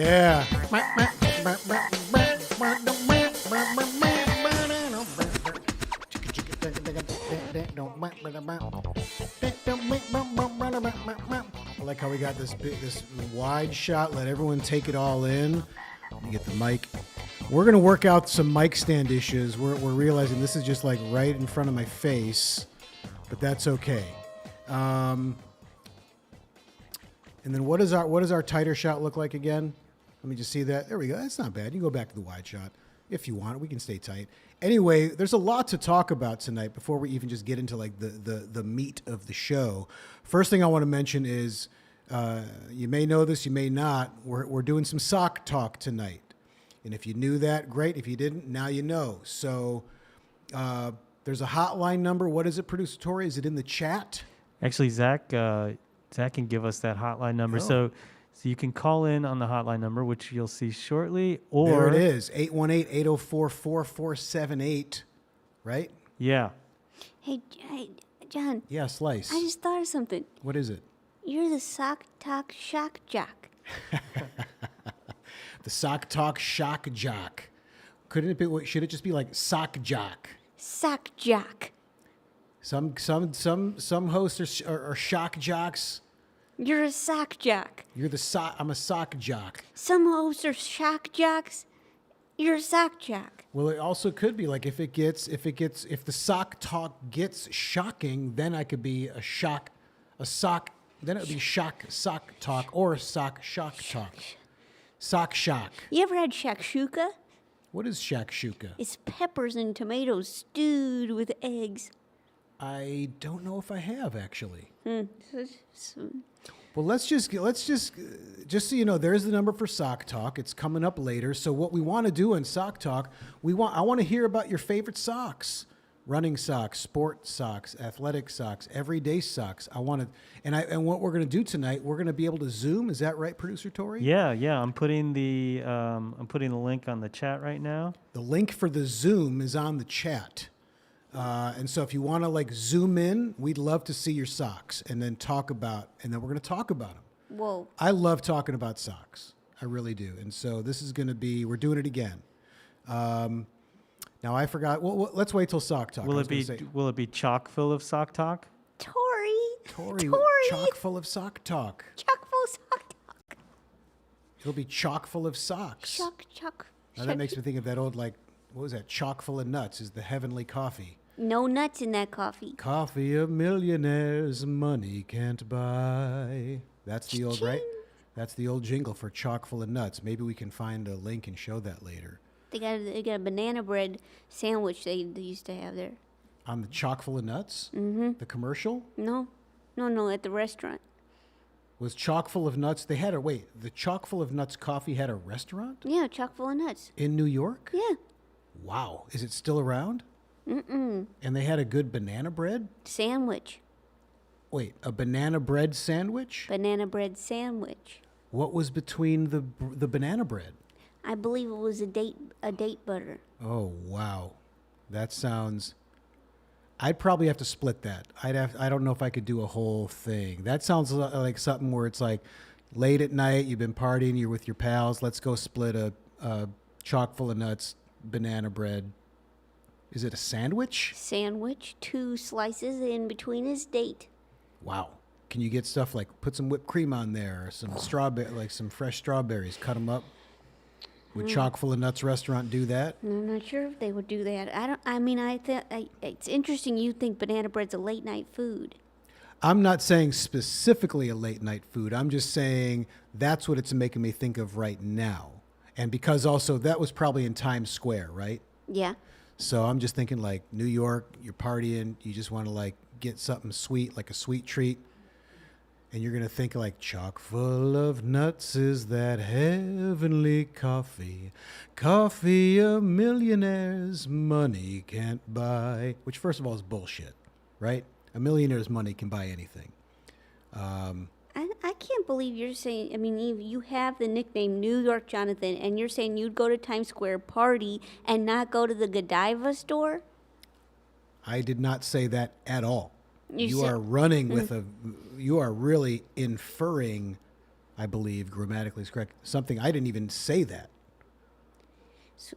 Yeah. I like how we got this wide shot. Let everyone take it all in. Let me get the mic. We're going to work out some mic stand issues. We're realizing this is just like right in front of my face, but that's okay. And then what does our tighter shot look like again? Let me just see that. There we go. That's not bad. You can go back to the wide shot if you want. We can stay tight. Anyway, there's a lot to talk about tonight before we even just get into like the meat of the show. First thing I want to mention is you may know this, you may not. We're doing some sock talk tonight. And if you knew that, great. If you didn't, now you know. So there's a hotline number. What is it, Producer Tori? Is it in the chat? Actually, Zach can give us that hotline number. Oh. So you can call in on the hotline number, which you'll see shortly. Or there it is, 818-804-4478, right? Yeah. Hey, John. Yeah, Slice. I just thought of something. What is it? You're the sock talk shock jock. The sock talk shock jock. Couldn't it be? Should it just be like sock jock? Sock jock. Some hosts are shock jocks. You're a sock jock. I'm a sock jock. Some hosts are shock jocks. You're a sock jock. Well, it also could be like if the sock talk gets shocking, then I could be then it would be sock talk or sock shock talk. Sock shock. You ever had shakshuka? What is shakshuka? It's peppers and tomatoes stewed with eggs. I don't know if I have actually. So- Well, let's just so you know, there's the number for Sock Talk. It's coming up later. So what we want to do in Sock Talk, I want to hear about your favorite socks. Running socks, sport socks, athletic socks, everyday socks. And what we're going to do tonight, we're going to be able to Zoom. Is that right, Producer Tori? Yeah. I'm putting the link on the chat right now. The link for the Zoom is on the chat. And so if you want to like zoom in, we'd love to see your socks and then we're going to talk about them. Whoa. I love talking about socks. I really do. And so this is going to be, we're doing it again. Now I forgot. Well, let's wait till sock talk. Will it be chock full of sock talk? Tori, chock full of sock talk. Chock full of sock talk. It'll be chock full of socks. Chock. Now that makes me think of that old, like, what was that? Chock full of nuts is the heavenly coffee. No nuts in that coffee. Coffee of millionaires, money can't buy. That's the old, right? That's the old jingle for chock full of nuts. Maybe we can find a link and show that later. They got a banana bread sandwich they used to have there. On the chock full of nuts? Mm-hmm. The commercial? No, at the restaurant. Was chock full of nuts? The chock full of nuts coffee had a restaurant? Yeah, chock full of nuts. In New York? Yeah. Wow. Is it still around? Mm-mm. And they had a good banana bread? Sandwich. Wait, a banana bread sandwich? Banana bread sandwich. What was between the banana bread? I believe it was a date butter. Oh, wow. That sounds... I'd probably have to split that. I don't know if I could do a whole thing. That sounds like something where it's like late at night, you've been partying, you're with your pals, let's go split a chock full of nuts, banana bread. Is it a sandwich? Sandwich, 2 slices in between his date. Wow. Can you get stuff like put some whipped cream on there, or some some fresh strawberries, cut them up? Would Chock full of nuts restaurant do that? I'm not sure if they would do that. It's interesting you think banana bread's a late night food. I'm not saying specifically a late night food. I'm just saying that's what it's making me think of right now. And because also that was probably in Times Square, right? Yeah. So I'm just thinking like New York, you're partying, you just want to like get something sweet, like a sweet treat. And you're going to think like, chock full of nuts is that heavenly coffee. Coffee a millionaire's money can't buy. Which, first of all, is bullshit, right? A millionaire's money can buy anything. I can't believe you're saying, you have the nickname New York Jonathan, and you're saying you'd go to Times Square party and not go to the Godiva store? I did not say that at all. You are running with you are really inferring. I believe, grammatically is correct. Something I didn't even say that.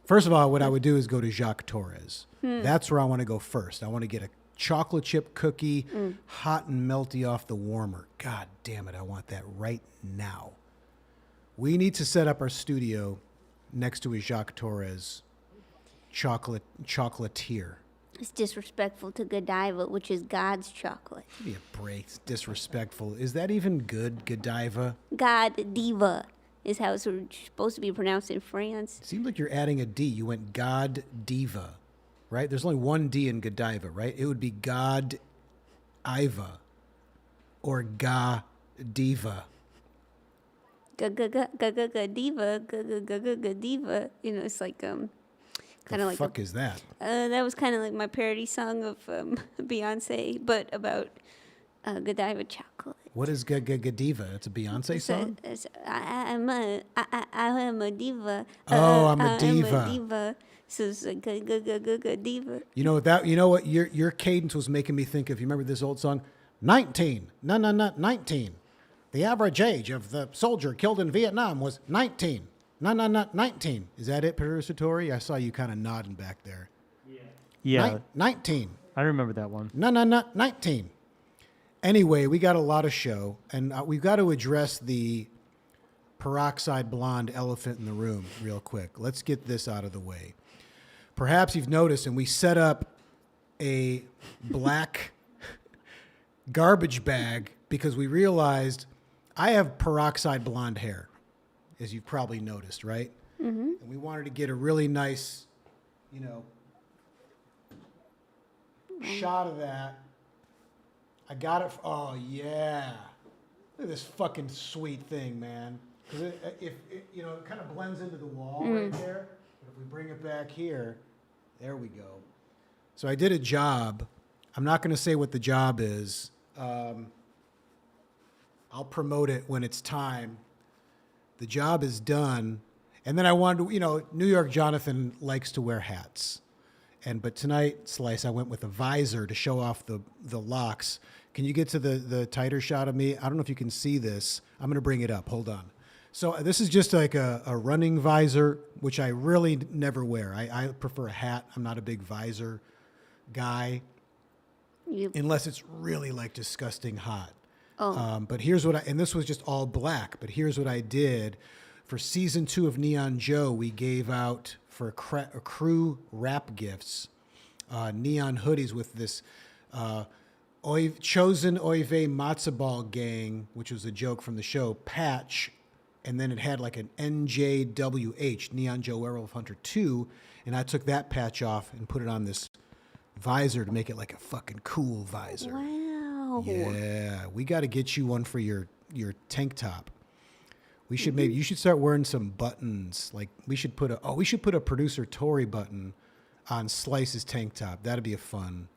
First of all, what I would do is go to Jacques Torres. That's where I want to go first. I want to get a chocolate chip cookie, hot and melty off the warmer. God damn it, I want that right now. We need to set up our studio next to a Jacques Torres chocolatier. It's disrespectful to Godiva, which is God's chocolate. Give me a break. It's disrespectful. Is that even good, Godiva? God diva is how it's supposed to be pronounced in France. It seems like you're adding a D. You went God Diva, right? There's only one D in Godiva, right? It would be God Iva or Ga Diva. Diva, diva. You know, it's like kind of like. Fuck is that? That was kind of like my parody song of Beyonce, but about Godiva chocolate. What is Godiva? It's a Beyonce song? I am a diva. Oh, I'm a diva. I am a diva. So it's like diva. You know what? Your cadence was making me think of. You remember this old song, 19? No, 19. The average age of the soldier killed in Vietnam was 19. No, 19. Is that it, Producer Tori? I saw you kind of nodding back there. Yeah. 19. I remember that one. No, 19. Anyway, we got a lot of show, and we've got to address the peroxide blonde elephant in the room real quick. Let's get this out of the way. Perhaps you've noticed, and we set up a black garbage bag because we realized I have peroxide blonde hair, as you've probably noticed, right? Mm-hmm. And we wanted to get a really nice, shot of that. I got it. Oh, yeah. Look at this fucking sweet thing, man. Because it kind of blends into the wall right there. But if we bring it back here, there we go. So I did a job. I'm not going to say what the job is. I'll promote it when it's time. The job is done. And then I wanted to, New York Jonathan likes to wear hats. But tonight, Slice, I went with a visor to show off the locks. Can you get to the tighter shot of me? I don't know if you can see this. I'm going to bring it up. Hold on. So this is just like a running visor, which I really never wear. I prefer a hat. I'm not a big visor guy, unless it's really like disgusting hot. Oh. But here's what and this was just all black, but here's what I did. For season 2 of Neon Joe, we gave out for a crew wrap gifts, neon hoodies with this chosen Oive matzo ball gang, which was a joke from the show, patch, and then it had like an NJWH, Neon Joe Werewolf Hunter 2, and I took that patch off and put it on this visor to make it like a fucking cool visor. Wow. Yeah, we got to get you one for your tank top. We should you should start wearing some buttons. Like we should put a Producer Tori button on Slice's tank top. That'd be a fun.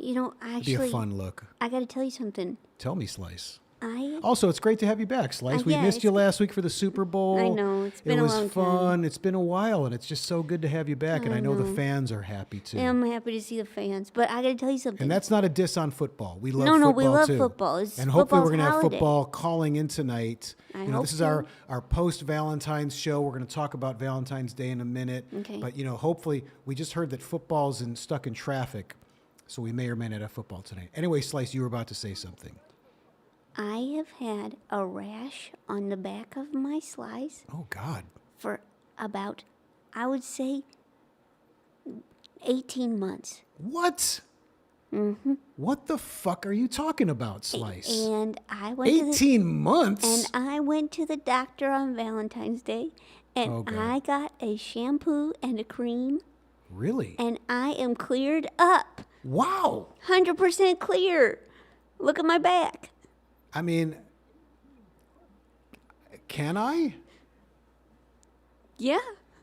Actually, be a fun look. I got to tell you something. Tell me, Slice. Also, it's great to have you back, Slice. We missed you last week for the Super Bowl. I know, it's been a long time. It was fun. It's been a while, and it's just so good to have you back. And I know the fans are happy too. Yeah, I'm happy to see the fans, but I got to tell you something. And that's not a diss on football. We love football we love too. football. And hopefully we're going to have football calling in tonight. This is our post Valentine's show. We're going to talk about Valentine's Day in a minute. Okay. But hopefully we just heard that football's stuck in traffic, so we may or may not have football tonight. Anyway, Slice, you were about to say something. I have had a rash on the back of my slice. Oh, God. For about, I would say, 18 months. What? Mm-hmm. What the fuck are you talking about, Slice? And I went 18 months? And I went to the doctor on Valentine's Day, and I got a shampoo and a cream. Really? And I am cleared up. Wow. 100% clear. Look at my back. I mean, can I? Yeah.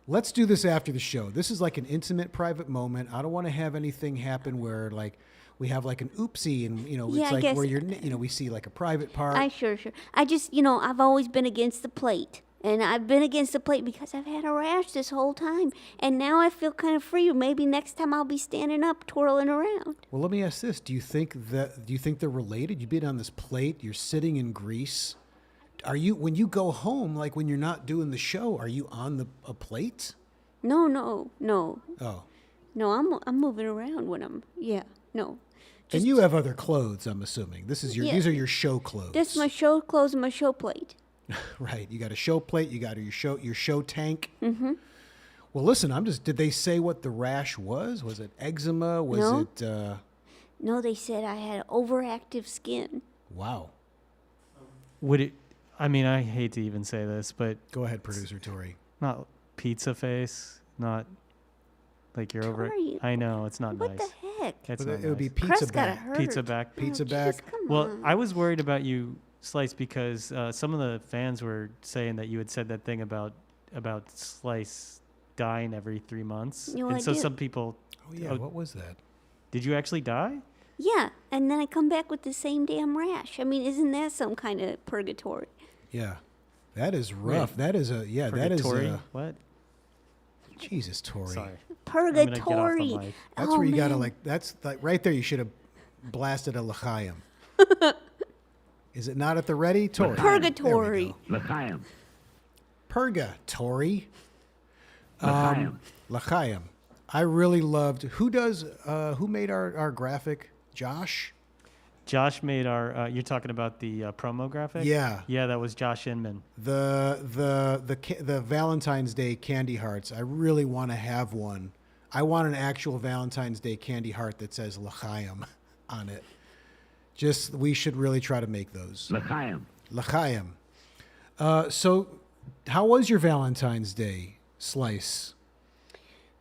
Let's do this after the show. This is like an intimate, private moment. I don't want to have anything happen where, like, we have like an oopsie and, it's like where we see like a private part. Sure. I just, I've always been against the plate. And I've been against the plate because I've had a rash this whole time. And now I feel kind of free. Maybe next time I'll be standing up, twirling around. Well, let me ask this. Do you think they're related? You've been on this plate. You're sitting in grease. are you when you go home, like when you're not doing the show, are you on a plate? No. Oh. No, I'm moving around when I'm, no. And you have other clothes, I'm assuming. These are your show clothes. This is my show clothes and my show plate. Right. You got a show plate, you got your show tank. Mm-hmm. Well, listen, did they say what the rash was? Was it eczema? Was it No, they said I had overactive skin. Wow. Would it? I mean, I hate to even say this, but Go ahead, producer Tori. not pizza face, not like you're over. Tori, I know it's not What nice. the heck? It's Well, not it would be nice. pizza Crust gotta back. hurt. Pizza back. Pizza Oh, back. jeez, come Well, on. I was worried about you, Slice, because some of the fans were saying that you had said that thing about Slice dying every 3 months, No, and I so did. some people. Oh yeah, what was that? Did you actually die? Yeah, and then I come back with the same damn rash. I mean, isn't that some kind of purgatory? Yeah. That is rough. Wait. That is that is Purgatory? What? Jesus, Tori. Sorry. Purgatory. I'm gonna get off the mic. That's Oh, where you gotta man. that's like right there. You should have blasted a l'chaim. Is it not at the ready, Tori? Purgatory. L'chaim. Purgatory. L'chaim. L'chaim. I really loved. Who made our graphic? Josh. Josh made our. You're talking about the promo graphic. Yeah. Yeah, that was Josh Inman. The Valentine's Day candy hearts. I really want to have one. I want an actual Valentine's Day candy heart that says l'chaim on it. We should really try to make those. L'chaim. L'chaim. So, how was your Valentine's Day, Slice?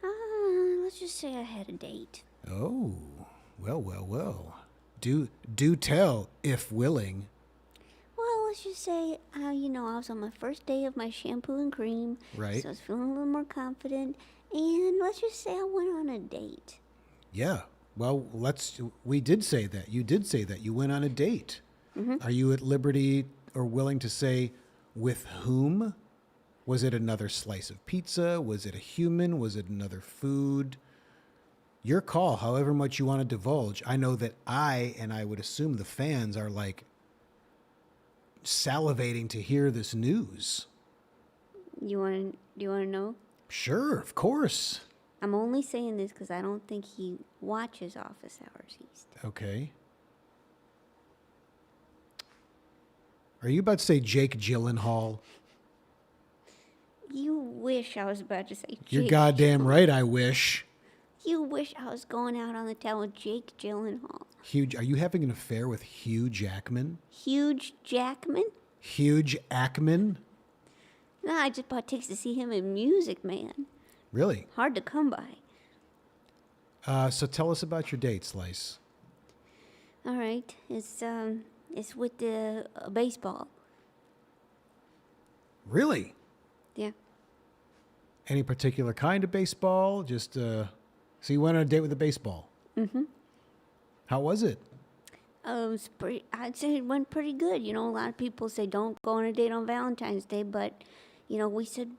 Let's just say I had a date. Oh, well. Do tell, if willing. Well, let's just say, I was on my first day of my shampoo and cream. Right. So I was feeling a little more confident. And let's just say I went on a date. Yeah. Well, we did say that. You did say that. You went on a date. Mm-hmm. Are you at liberty or willing to say with whom? Was it another slice of pizza? Was it a human? Was it another food? Your call, however much you want to divulge. I know that I would assume the fans are like salivating to hear this news. Do you want to know? Sure, of course. I'm only saying this because I don't think he watches Office Hours East. Okay. Are you about to say Jake Gyllenhaal? You wish I was about to say You're Jake goddamn Gyllenhaal. right, I wish. You wish I was going out on the town with Jake Gyllenhaal. Are you having an affair with Hugh Jackman? Huge Jackman? Huge Ackman? No, I just bought tickets to see him in Music Man. Really? Hard to come by. So tell us about your date, Slice. All right, it's with the baseball. Really? Yeah. Any particular kind of baseball? Just so you went on a date with a baseball. Mm-hmm. How was it? I'd say it went pretty good. A lot of people say don't go on a date on Valentine's Day, but we said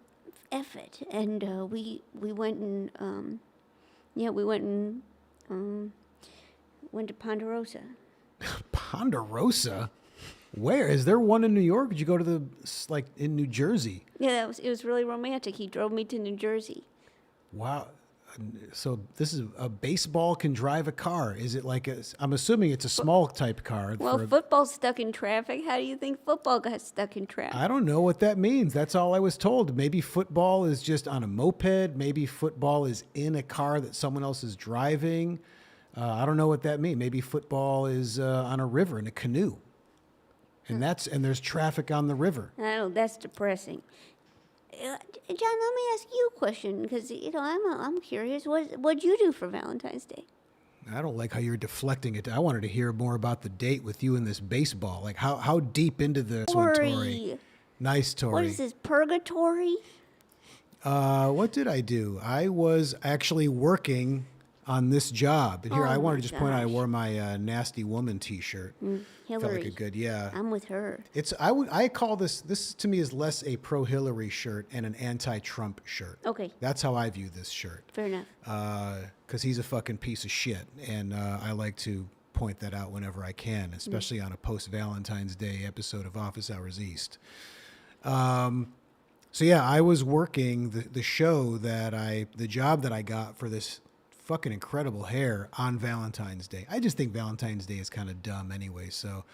F it, and we went and went to Ponderosa. Ponderosa? Where? Is there one in New York? Did you go to in New Jersey? Yeah, it was really romantic. He drove me to New Jersey. Wow. So this is a baseball can drive a car. Is it I'm assuming it's a small type car. Well, football's stuck in traffic. How do you think football got stuck in traffic? I don't know what that means. That's all I was told. Maybe football is just on a moped. Maybe football is in a car that someone else is driving. I don't know what that means. Maybe football is on a river in a canoe. And there's traffic on the river. I know, that's depressing. John, let me ask you a question because I'm curious. What'd you do for Valentine's Day? I don't like how you're deflecting it. I wanted to hear more about the date with you and this baseball. Like how deep into this one, Tori? Tori. Nice, Tori. What is this, purgatory? What did I do? I was actually working on this job. And here, Oh I wanted my to just point out I gosh. wore my Nasty Woman t-shirt. Felt Hillary. like a good, yeah. I'm with her. I call this to me is less a pro-Hillary shirt and an anti-Trump shirt. Okay, That's how I view this shirt. fair enough. Because he's a fucking piece of shit. And I like to point that out whenever I can, especially on a post-Valentine's Day episode of Office Hours East. So yeah, I was working the job that I got for this fucking incredible hair on Valentine's Day. I just think Valentine's Day is kind of dumb anyway. So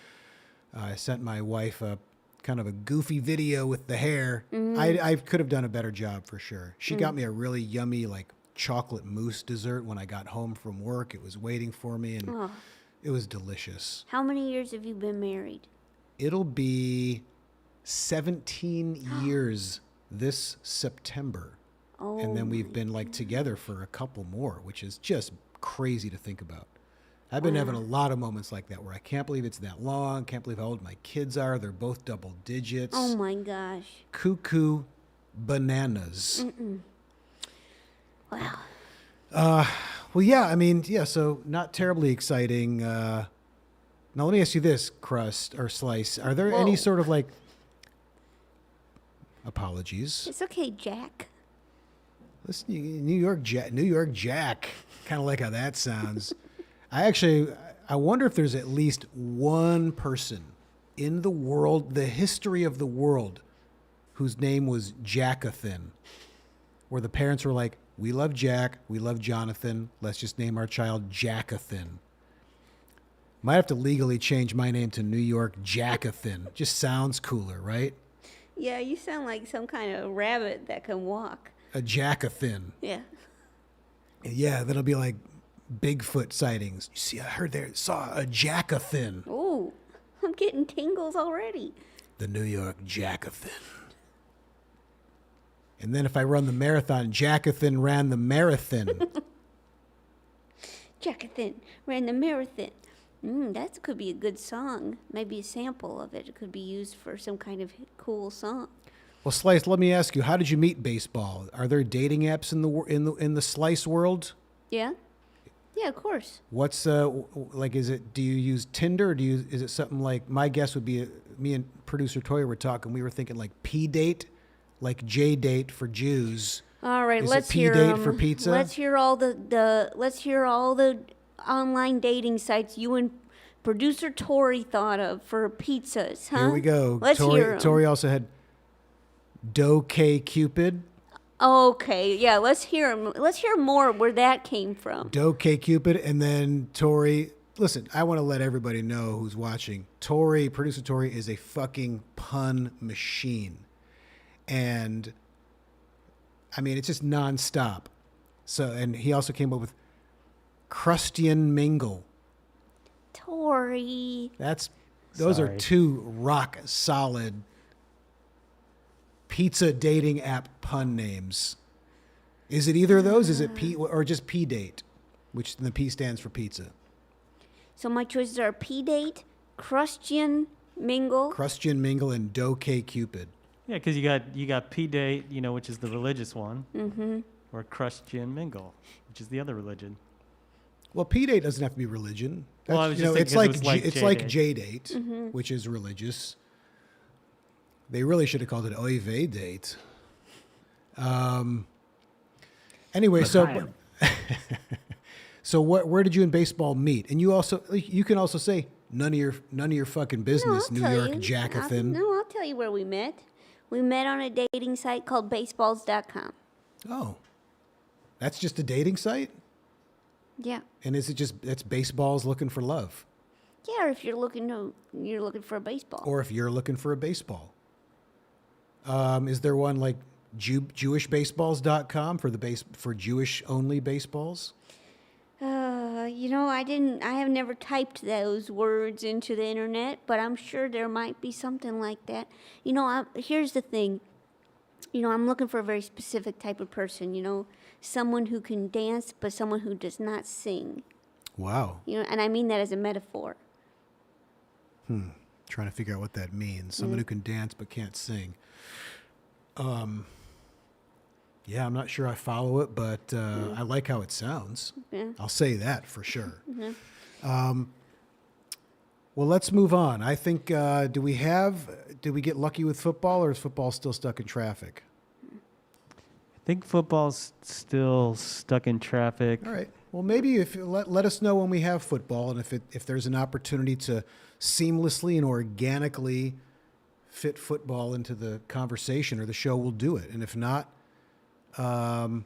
I sent my wife a kind of a goofy video with the hair. I could have done a better job for sure. She got me a really yummy like chocolate mousse dessert when I got home from work. It was waiting for me and it was delicious. How many years have you been married? It'll be 17 years this September. Oh, And then we've been like together for a couple more, which is just crazy to think about. I've been having a lot of moments like that where I can't believe it's that long. Can't believe how old my kids are. They're both double digits. oh my gosh. Cuckoo bananas. Wow. Well, yeah, I mean, yeah, so not terribly exciting. Now, let me ask you this, Crust or Slice. Are there any Whoa. sort of like apologies? It's okay, Jack. Listen, New York Jack. Kind of like how that sounds. I wonder if there's at least one person in the world, the history of the world, whose name was Jackathan, where the parents were like, we love Jack, we love Jonathan, let's just name our child Jackathan. Might have to legally change my name to New York Jackathan. Just sounds cooler, right? Yeah, you sound like some kind of rabbit that can walk. A Jackathan. Yeah. Yeah, that'll be like Bigfoot sightings. You see, I heard saw a Jackathan. Ooh, I'm getting tingles already. The New York Jackathan. And then if I run the marathon, Jackathan ran the marathon. Jackathan ran the marathon. That could be a good song. Maybe a sample of it. It could be used for some kind of cool song. Well, Slice, let me ask you, how did you meet baseball? Are there dating apps in the Slice world? Yeah? Yeah, of course. What's like? Is it? Do you use Tinder? Or is it something like? My guess would be me and producer Toya were talking. We were thinking like P date, like J date for Jews. All right, Is let's it hear P-date for pizza? Let's hear all the online dating sites you and producer Tori thought of for pizzas, huh? Here we go. Let's hear 'em. Tori also had Cupid. Okay, yeah, let's hear 'em. Let's hear more where that came from. Cupid, and then Tori. Listen, I want to let everybody know who's watching. Producer Tori is a fucking pun machine. And I mean, it's just nonstop. So, and he also came up with Crustian Mingle. Tori. Those are Sorry. two rock solid pizza dating app pun names. Is it either of those? Is it P or just P date, which the P stands for pizza? So my choices are P-date, Crustian Mingle. Crustian Mingle and Cupid. Yeah, because you got P-date, which is the religious one, or Christian mingle, which is the other religion. Well, P date doesn't have to be religion. Well, I was just thinking it's 'cause like it was like it's like J-date. J date, which is religious. They really should have called it Oy vey date. Anyway, L'chaim. so where did you and baseball meet? And you can also say none of your fucking business, I'll New tell York you. Jackathan. I'll tell you where we met. We met on a dating site called baseballs.com. Oh, that's just a dating site? Yeah. And is it that's baseballs looking for love? Yeah, or if you're looking for a baseball. Or if you're looking for a baseball. Is there one like JewishBaseballs.com for Jewish only baseballs? I have never typed those words into the internet, but I'm sure there might be something like that. Here's the thing. I'm looking for a very specific type of person, someone who can dance, but someone who does not sing. Wow. And I mean that as a metaphor. Trying to figure out what that means. Someone who can dance but can't sing. Yeah, I'm not sure I follow it, but I like how it sounds. Yeah. I'll say that for sure. Well, let's move on. I think, did we get lucky with football, or is football still stuck in traffic? I think football's still stuck in traffic. All right. Well, maybe if let us know when we have football, and if there's an opportunity to seamlessly and organically fit football into the conversation or the show, we'll do it. And if not, then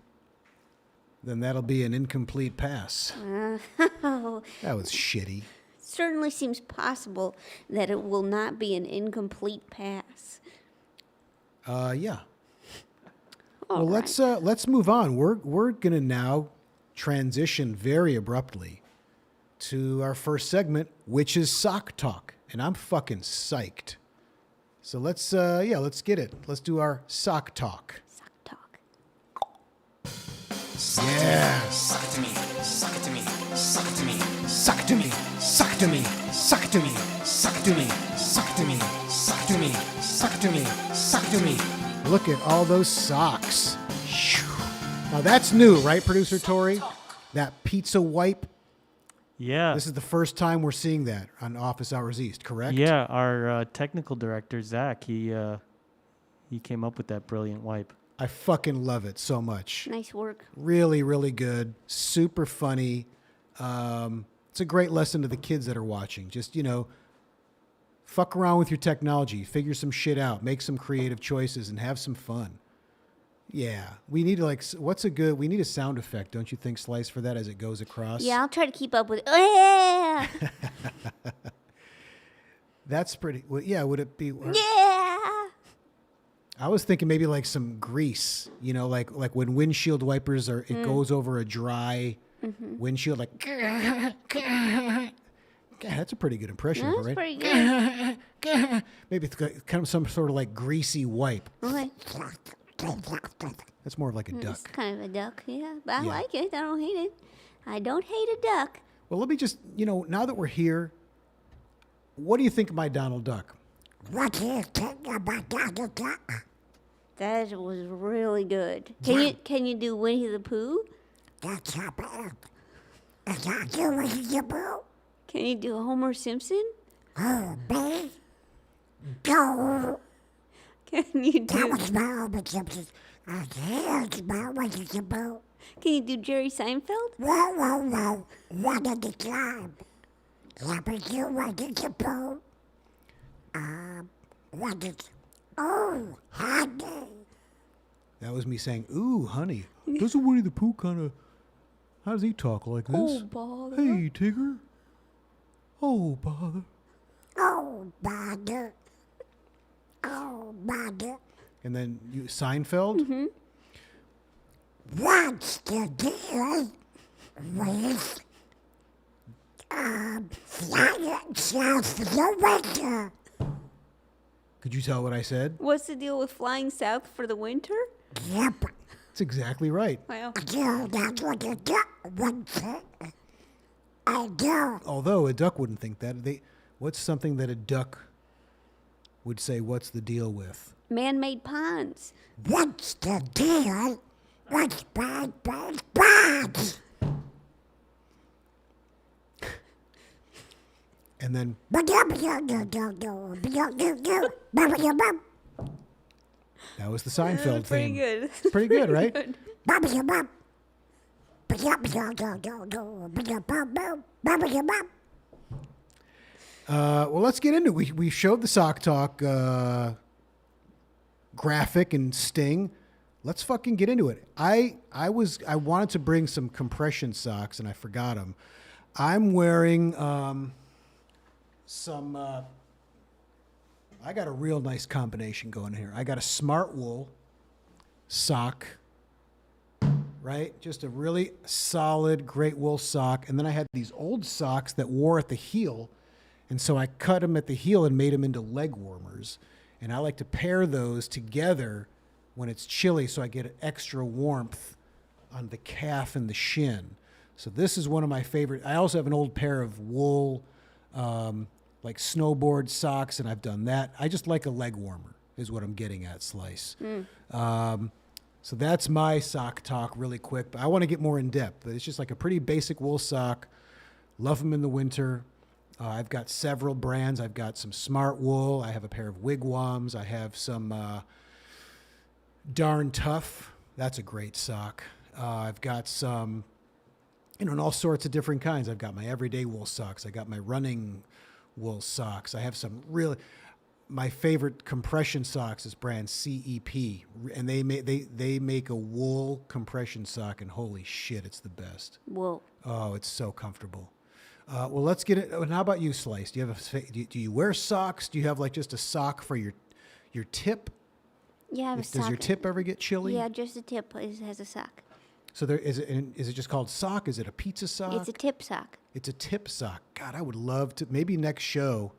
that'll be an incomplete pass. That was shitty. Certainly seems possible that it will not be an incomplete pass. Yeah. All Well, right. let's move on. We're gonna now transition very abruptly to our first segment, which is sock talk, and I'm fucking psyched. So let's get it. Let's do our sock talk. Sock talk. Yeah. Suck it to me, suck it to me, suck it to me, Suck it to me. Suck it to me. Suck it to me. suck it to me, suck it to me, suck it to me, suck it to me, suck it to me. Look at all those socks. Now that's new, right, producer Tori? That pizza wipe. Yeah. This is the first time we're seeing that on Office Hours East, correct? Yeah, our technical director Zach, he came up with that brilliant wipe. I fucking love it so much. Nice work. Really, really good. Super funny. It's a great lesson to the kids that are watching. Just, fuck around with your technology. Figure some shit out. Make some creative choices and have some fun. Yeah. We need we need a sound effect, don't you think, Slice, for that as it goes across? Yeah, I'll try to keep up with it. Oh, yeah. That's pretty, yeah, would it be? Yeah. I was thinking maybe like some grease, like when windshield wipers it goes over a dry windshield, like, God, that's a pretty good impression, That's right? pretty good. Maybe it's kind of some sort of like greasy wipe. Okay. That's more like a It's duck. kind of a duck, yeah. But I Yeah. like it. I don't hate it. I don't hate a duck. Well, let me just, now that we're here, what do you think of my Donald Duck? What do you think about Donald Duck? That was really good. Can you do Winnie the Pooh? That's how bad. Is that you with your boo? Can you do Homer Simpson? Oh, baby. Go. Can you That do was my own Simpsons. Here's my with your boo. Can you do Jerry Seinfeld? Whoa, whoa, whoa. What did the climb? Yeah, but you with your boo. What did... Oh, honey. That was me saying, ooh, honey. Doesn't Winnie the Pooh kind of, how does he talk like this? Oh, bother. Hey, Tigger. Oh, bother. Oh, bother. Oh, bother. And then Seinfeld. Mm-hmm. What's the deal with flying south of the winter? Could you tell what I said? What's the deal with flying south for the winter? Yep, That's exactly right. Well, no, that's what the duck would say. I do. Although a duck wouldn't think that. What's something that a duck would say, what's the deal with? man-made ponds. What's the deal with bad? And then, that was the Seinfeld That's pretty theme. good. Pretty good, right? Well, let's get into it. We showed the sock talk graphic and sting. Let's fucking get into it. I wanted to bring some compression socks and I forgot them. I'm wearing some. I got a real nice combination going here. I got a smart wool sock. Right? Just a really solid, great wool sock. And then I had these old socks that wore at the heel. And so I cut them at the heel and made them into leg warmers. And I like to pair those together when it's chilly so I get extra warmth on the calf and the shin. So this is one of my favorite. I also have an old pair of wool, like snowboard socks, and I've done that. I just like a leg warmer is what I'm getting at, Slice. So that's my sock talk really quick. But I want to get more in depth. But it's just like a pretty basic wool sock. Love them in the winter. I've got several brands. I've got some Smart Wool. I have a pair of Wigwams. I have some Darn Tough. That's a great sock. I've got some and all sorts of different kinds. I've got my everyday wool socks. I got my running wool socks. I have some really, my favorite compression socks is brand CEP, and they make a wool compression sock, and holy shit, it's the best. Whoa. Oh, it's so comfortable. Well, let's get it. And how about you, Slice? Do you have do you wear socks? Do you have like just a sock for your tip? Yeah, I have a sock. Does your tip ever get chilly? Yeah, just the tip has a sock. So there is it. Is it just called sock? Is it a pizza sock? It's a tip sock. It's a tip sock. God, I would love to. Maybe next show.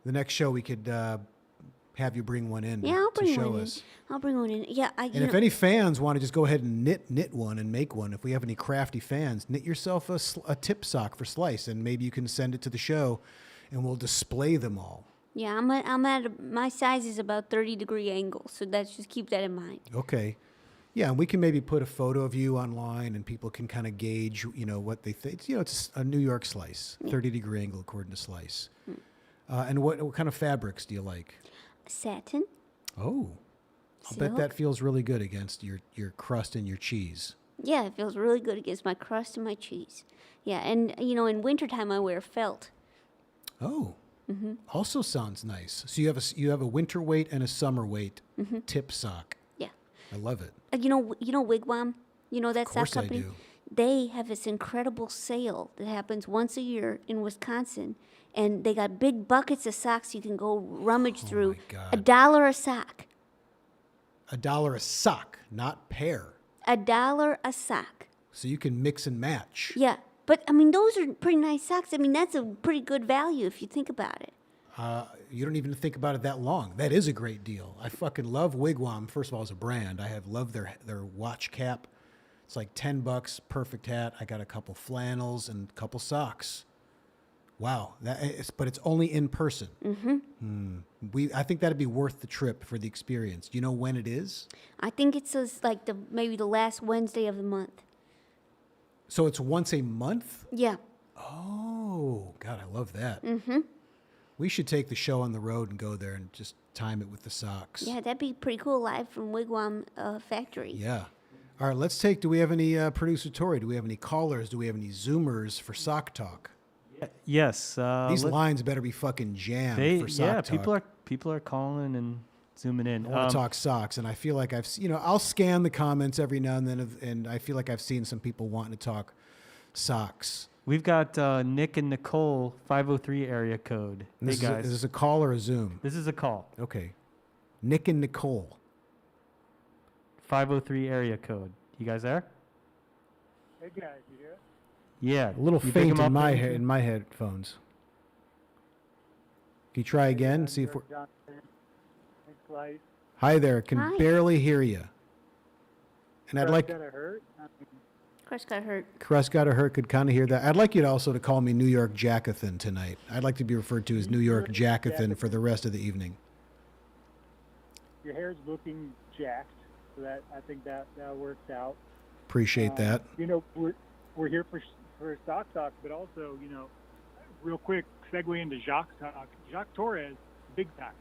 The next show we could have you bring one in. Yeah, I'll bring to show one in. us. I'll bring one in. Yeah, And if any fans want to just go ahead and knit one and make one, if we have any crafty fans, knit yourself a tip sock for Slice, and maybe you can send it to the show, and we'll display them all. Yeah, my size is about 30-degree angle, so let's just keep that in mind. Okay. Yeah, and we can maybe put a photo of you online, and people can kind of gauge, what they think. It's a New York Slice, 30-degree angle according to Slice. And what kind of fabrics do you like? Satin. Oh, I'll bet Silk. that feels really good against your crust and your cheese. Yeah, it feels really good against my crust and my cheese. Yeah, and in wintertime I wear felt. Oh, also sounds nice. So you have a winter weight and a summer weight tip sock. Yeah. I love it. Wigwam. That Of course sock I company. do. They have this incredible sale that happens once a year in Wisconsin, and they got big buckets of socks you can go rummage through. my God. $1 a sock. $1 a sock, not pair. $1 a sock. So you can mix and match. Yeah, but those are pretty nice socks. That's a pretty good value if you think about it. You don't even think about it that long. That is a great deal. I fucking love Wigwam. First of all, as a brand, I have loved their watch cap. It's like $10, perfect hat. I got a couple flannels and a couple socks. Wow, but it's only in person. I think that'd be worth the trip for the experience. Do you know when it is? I think it's like maybe the last Wednesday of the month. So it's once a month? Yeah. Oh, God, I love that. We should take the show on the road and go there and just time it with the socks. Yeah, that'd be pretty cool live from Wigwam Factory. Yeah. All right, do we have any producer Tori? Do we have any callers? Do we have any Zoomers for Sock Talk? Yes. These lines better be fucking jammed for Sock Talk. people are calling and zooming in. I want to talk socks, and I feel like I'll scan the comments every now and then, and I feel like I've seen some people wanting to talk socks. We've got Nick and Nicole 503 area code. Hey guys, Is this a call or a Zoom? this is a call. Okay. Nick and Nicole. 503 area code. You guys there? Hey guys, you hear it? Yeah. A little You pick faint 'em in up my there? in my headphones. Can you try again? See if we're... Johnson, thanks, Slice. Hi there. Can Hi. barely hear you. And I'd like... Got hurt. Chris got hurt. Crest got a hurt, could kind of hear that. I'd like you to also to call me New York Jackathan tonight. I'd like to be referred to as New York Jackathan for the rest of the evening. Your hair's looking jacked, so that I think that works out. Appreciate that. We're here for Sock Talk, but also real quick segue into Jacques Talk. Jacques Torres, big time.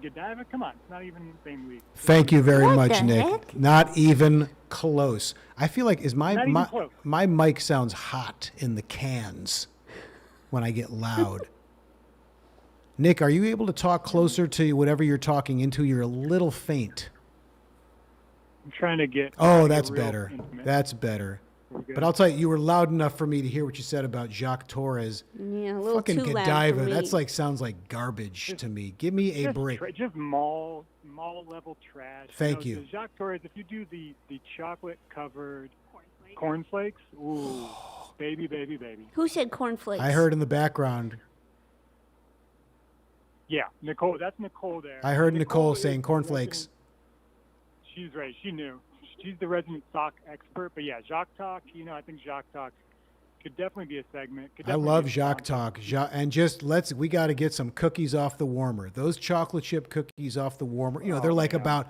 Godiva, come on, it's not even in the same league. Thank you very What much, the Nick. heck? Not even close. I feel like Not even close. my mic sounds hot in the cans when I get loud. Nick, are you able to talk closer to whatever you're talking into? You're a little faint. I'm trying to get. Oh, that's real better. intimate. That's better. We're good. But I'll tell you, you were loud enough for me to hear what you said about Jacques Torres. Yeah, a little Fucking too loud Godiva. for me. That's sounds like garbage to me. Give me a just break. just mall level trash. Thank you. So Jacques Torres, if you do the chocolate covered cornflakes, ooh, baby, baby, baby. Who said cornflakes? I heard in the background. Yeah, Nicole. That's Nicole there. I heard Nicole is saying the cornflakes. resident- She's right. She knew. She's the resident sock expert. But yeah, Jacques Talk. I think Jacques Talk could definitely be a segment. Could I definitely love be a Jacques sponsor. Talk. And just we got to get some cookies off the warmer. Those chocolate chip cookies off the warmer. They're like yeah.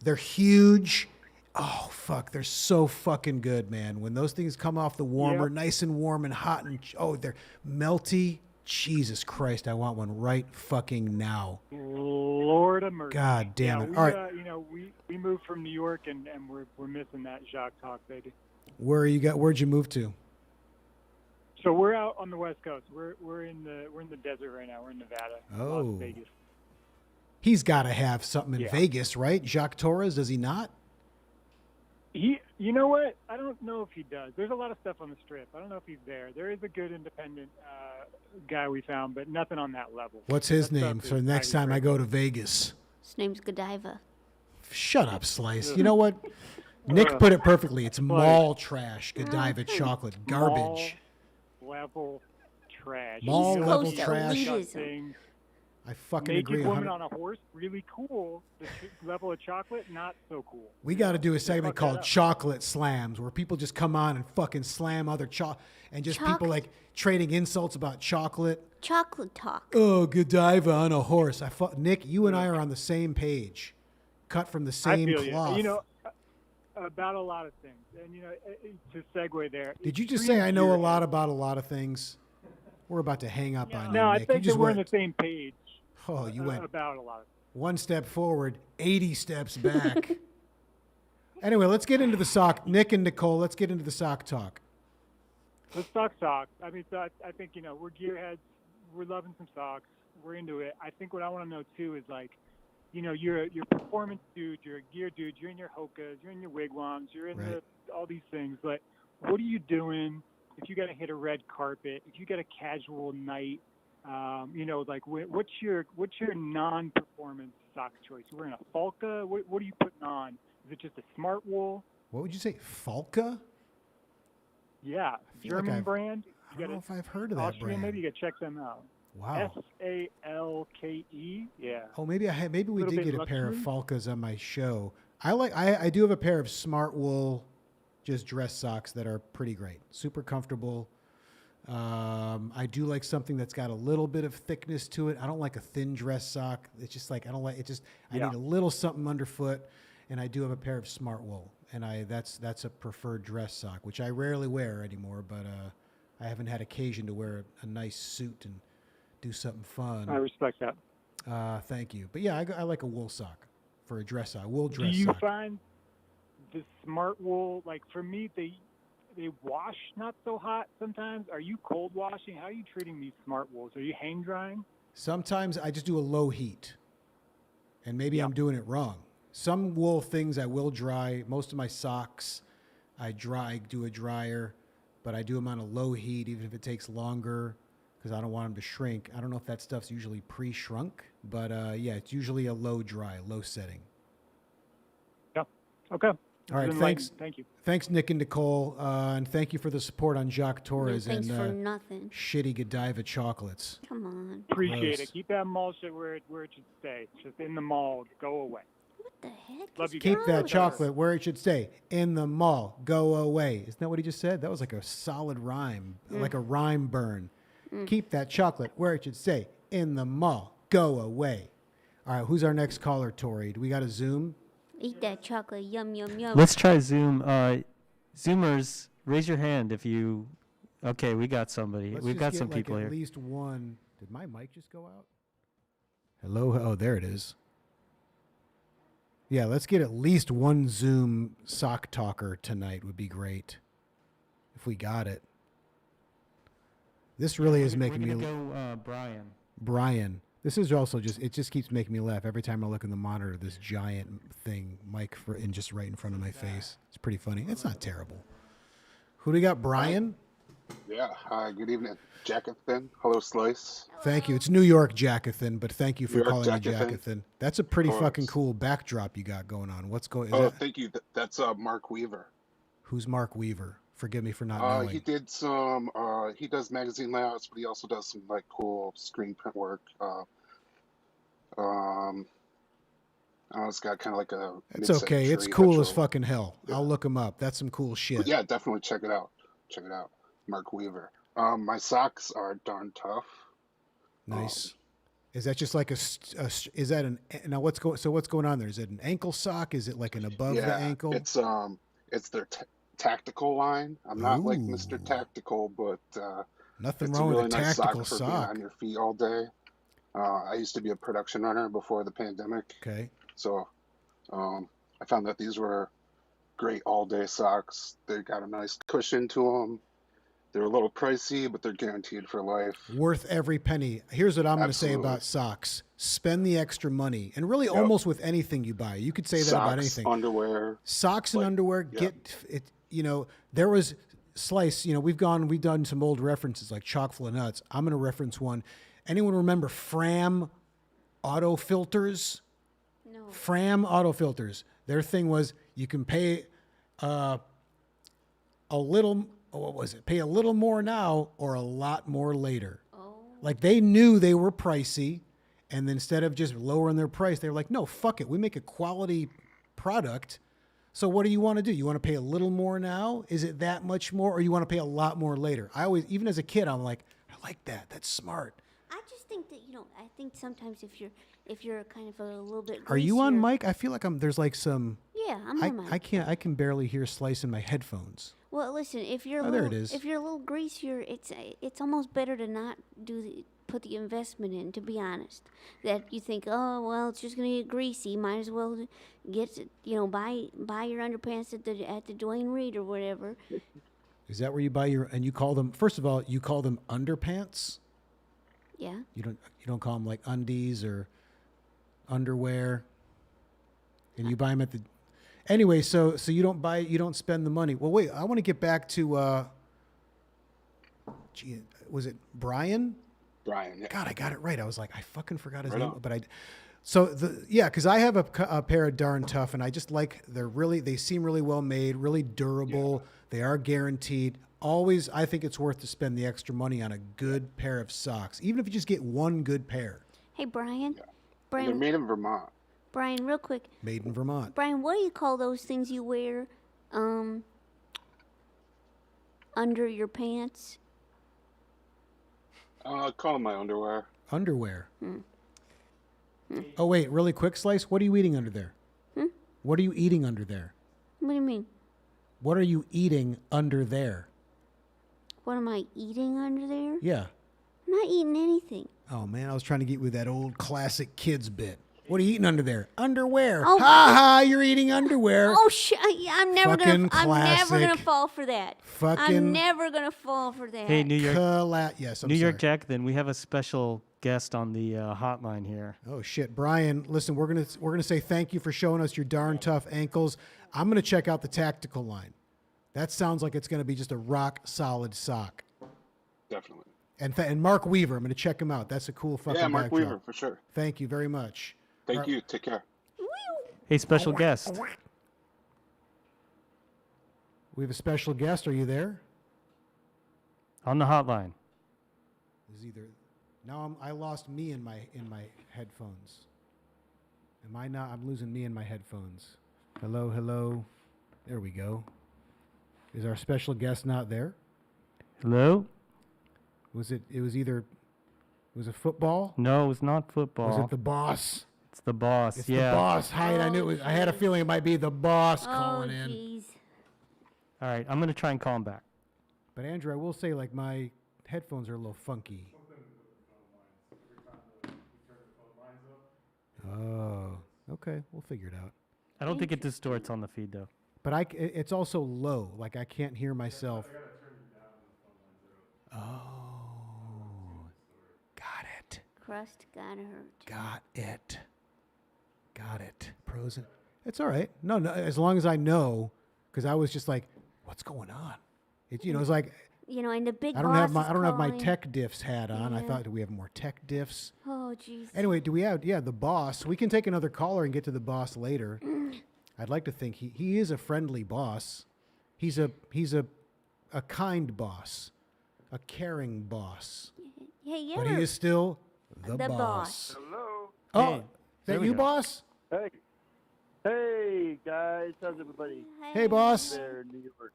they're huge. Oh, fuck. They're so fucking good, man. When those things come off the warmer, Yep. nice and warm and hot, and they're melty. Jesus Christ, I want one right fucking now. Lord of mercy. God damn it. We, All right. we moved from New York and we're missing that Jacques Talk, baby. Where'd you move to? So we're out on the West Coast. We're in the desert right now. We're in Nevada, Oh. Las Vegas. He's got to have something in Yeah. Vegas, right? Jacques Torres, does he not? You know what? I don't know if he does. There's a lot of stuff on the Strip. I don't know if he's there. There is a good independent guy we found, but nothing on that level. What's his That stuff name? is So next highly time I rated. go to Vegas. His name's Godiva. Shut up, Slice. You know what? Nick put it perfectly. It's mall trash, Godiva chocolate, garbage. Mall level trash. Mall You know, level Coast trash. elitism. I fucking Naked agree. woman 100 on a horse, really cool. The level of chocolate, not so cool. We got to do a segment fuck that called up. Chocolate Slams, where people just come on and fucking slam other and just people Chocolate. like trading insults about chocolate. Chocolate talk. Oh, Godiva on a horse. Nick, you and I are on the same page, cut from the same I feel cloth. you. You know, about a lot of things. And, you know, to segue there. Did you just say I know a lot about a lot of things? We're about to hang up on you, No, I Nick. think you that just we're on went, the same page oh, you went about a lot of things. one step forward, 80 steps back. Anyway, let's get into the sock. Nick and Nicole, let's get into the sock talk. Let's talk socks. I mean, so I think, you know, we're gearheads. We're loving some socks. We're into it. I think what I want to know, too, is like, you know, you're a performance dude. You're a gear dude. You're in your hokas. You're in your wigwams. You're in Right. all these things. But what are you doing if you got to hit a red carpet? If you got a casual night? You know, like what's your non-performance sock choice? You're wearing a Falca. What are you putting on? Is it just a smart wool? What would you say? Falca? Yeah, feel like German I've- brand. I don't know if I've heard of that Austrian, brand. maybe you got to check them out. Wow. Salke. Yeah. Oh, maybe maybe we Little did bit get a pair of luxury. Falcas on my show. I do have a pair of smart wool, just dress socks that are pretty great, super comfortable. I do like something that's got a little bit of thickness to it. I don't like a thin dress sock. It's just like I don't like it. Just I Yeah. need a little something underfoot, and I do have a pair of smart wool, and that's a preferred dress sock, which I rarely wear anymore. But I haven't had occasion to wear a nice suit and do something fun. I respect that. Thank you. But yeah, I like a wool sock for a dress sock. Wool Do dress you sock. find the smart wool, like for me, they wash not so hot sometimes? Are you cold washing? How are you treating these smart wools? Are you hang drying? Sometimes I just do a low heat, and maybe Yeah. I'm doing it wrong. Some wool things I will dry. Most of my socks I do a dryer, but I do them on a low heat, even if it takes longer, because I don't want them to shrink. I don't know if that stuff's usually pre-shrunk, but yeah, it's usually a low dry, low setting. Yeah. Okay. All right, Enlightened. thanks. Thank you. Thanks, Nick and Nicole, and thank you for the support on Jacques No, Torres thanks for and nothing. shitty Godiva chocolates. Come on. Appreciate Gross. it. Keep that mall shit where it should stay. It's just in the mall. Go away. What the heck? Love is you Keep guys. that gross? chocolate where it should stay. In the mall. Go away. Isn't that what he just said? That was like a solid rhyme, like a rhyme burn. Keep that chocolate where it should stay. In the mall. Go away. All right, who's our next caller, Tori? Do we got a Zoom? Eat that chocolate. Yum, yum, yum. Let's try Zoom. Zoomers, raise your hand if you. Okay, we got somebody. Let's We've just got get some like people at here. least one. Did my mic just go out? Hello? Oh, there it is. Yeah, let's get at least one Zoom sock talker tonight would be great. If we got it. This really is making me We're gonna go Brian. Brian. This is also it just keeps making me laugh every time I look in the monitor. This giant thing, mic just right in front of my face. It's pretty funny. It's not terrible. Who do we got? Brian. Yeah. Hi. Good evening, Jackathan. Hello, Slice. Thank you. It's New York Jackathan, but thank you for New York calling me Jackathan. Jackathan. That's a pretty Of fucking course. cool backdrop you got going on. What's going? Oh, thank you. That's Mark Weaver. Who's Mark Weaver? Forgive me for not knowing. He did some. He does magazine layouts, but he also does some like cool screen print work. It's got kind of like a. It's okay. It's mid-century cool as retro- fucking hell. Yeah. I'll look him up. That's some cool shit. But yeah, definitely check it out. Check it out, Mark Weaver. My socks are darn tough. Nice. Is that just like is that now what's going on there? Is it an ankle sock? Is it like an above the ankle? It's their tactical line. I'm not like Mr. Ooh. Tactical, but Nothing it's wrong a really with a nice tactical sock for being sock. on your feet all day. I used to be a production runner before the pandemic, Okay. so I found that these were great all-day socks. They got a nice cushion to them. They're a little pricey, but they're guaranteed for life. Worth every penny. Here's what I'm going to say Absolutely. about socks. Spend the extra money. And really Yep. almost with anything you buy. You could say that about Socks, anything. underwear. Socks and underwear, yeah. get it, there was Slice, we've done some old references like chock full of nuts. I'm going to reference one. Anyone remember Fram auto filters? No. Fram auto filters. Their thing was you can pay a little, what was it? Pay a little more now or a lot more later. Oh. Like they knew they were pricey, and then instead of just lowering their price, they were like, no, fuck it. We make a quality product. So what do you want to do? You want to pay a little more now? Is it that much more? Or you want to pay a lot more later? I always, even as a kid, I'm like, I like that. That's smart. I just think that I think sometimes if you're kind of a little bit. Are you on greasier- mic? I feel like there's like some. Yeah, I'm on mic. I can barely hear Slice in my headphones. Well, listen, if you're Oh, there it is. if you're a little greasier, it's almost better to not put the investment in. To be honest, that you think, oh well, it's just gonna get greasy. Might as well get buy your underpants at the Dwayne Reed or whatever. Is that where you buy and you call them? First of all, you call them underpants. Yeah. You don't call them like undies or underwear. And you buy them at the. Anyway, so you don't spend the money. Well, wait, I want to get back to. Was it Brian? Brian, yeah. God, I got it right. I was like, I fucking forgot his Right name, on. but I. So because I have a pair of Darn Tough, and I just like they seem really well made, really durable. Yeah. They are guaranteed. Always, I think it's worth to spend the extra money on a good pair of socks, even if you just get one good pair. Hey, Brian. And they're Brian. made in Vermont. Brian, real quick. Made in Vermont. Brian, what do you call those things you wear under your pants? Call them my underwear. Underwear. Oh wait, really quick, Slice. What are you eating under there? What are you eating under there? What do you mean? What are you eating under there? What am I eating under there? Yeah. I'm not eating anything. Oh man, I was trying to get with that old classic kids bit. What are you eating under there? Underwear. Oh. Ha ha! You're eating underwear. Oh I'm never Fucking gonna classic. fall for that. Fucking I'm never gonna fall for that. Hey, New York, Yes, I'm New York sorry. Jack. Then we have a special guest on the hotline here. Oh shit, Brian! Listen, we're gonna say thank you for showing us your Darn Tough ankles. I'm gonna check out the tactical line. That sounds like it's gonna be just a rock solid sock. Definitely. And Mark Weaver, I'm gonna check him out. That's a cool fucking Yeah, Mark backdrop. Weaver, for sure. Thank you very much. Thank you. Take care. Hey, special guest. We have a special guest. Are you there? On the hotline. Is either now I lost me in my headphones. Am I not? I'm losing me in my headphones. Hello, hello. There we go. Is our special guest not there? Hello? Was it? It was either. Was it football? No, it's not football. Was it the boss? It's the boss. It's yeah. the boss. Hi, I knew it was. I had a feeling it might be the boss calling in. Jeez. All right, I'm gonna try and call him back. But Andrew, I will say, like my headphones are a little funky. Oh, okay. We'll figure it out. I don't think it distorts on the feed though. But it's also low. Like I can't hear myself. Oh, got it. Crust gotta hurt. Got it. Got it. Pros and it's all right. No, as long as I know, because I was just like, what's going on? It's it's like And the big I don't boss have my is I don't have my calling. tech diffs hat on. I Yeah. thought, do we have more tech diffs? Oh, jeez. Anyway, do we have the boss? We can take another caller and get to the boss later. I'd like to think he is a friendly boss. He's a kind boss, a caring boss. Hey, you But ever- he is still the The boss. boss. Hello. Oh, Hey, is there that we you, go. boss? Hey. Hey, guys. How's everybody Hey, boss. there in New York?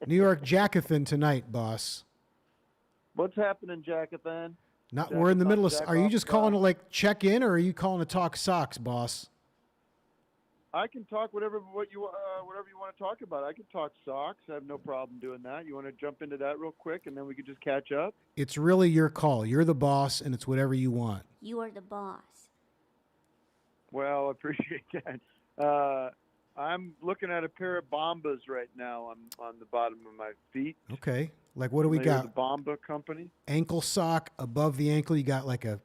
New York Jackathon tonight, boss. What's happening, Jackathon? Not we're in the middle of. Jack Are you off, just calling to like check in, or are you calling to talk socks, boss? I can talk whatever you want to talk about. I can talk socks. I have no problem doing that. You want to jump into that real quick, and then we can just catch up? It's really your call. You're the boss, and it's whatever you want. You are the boss. Well, I appreciate that. I'm looking at a pair of Bombas right now on the bottom of my feet. Okay. Like what do we Familiar got? with the Bomba company. Ankle sock above the ankle. You got like a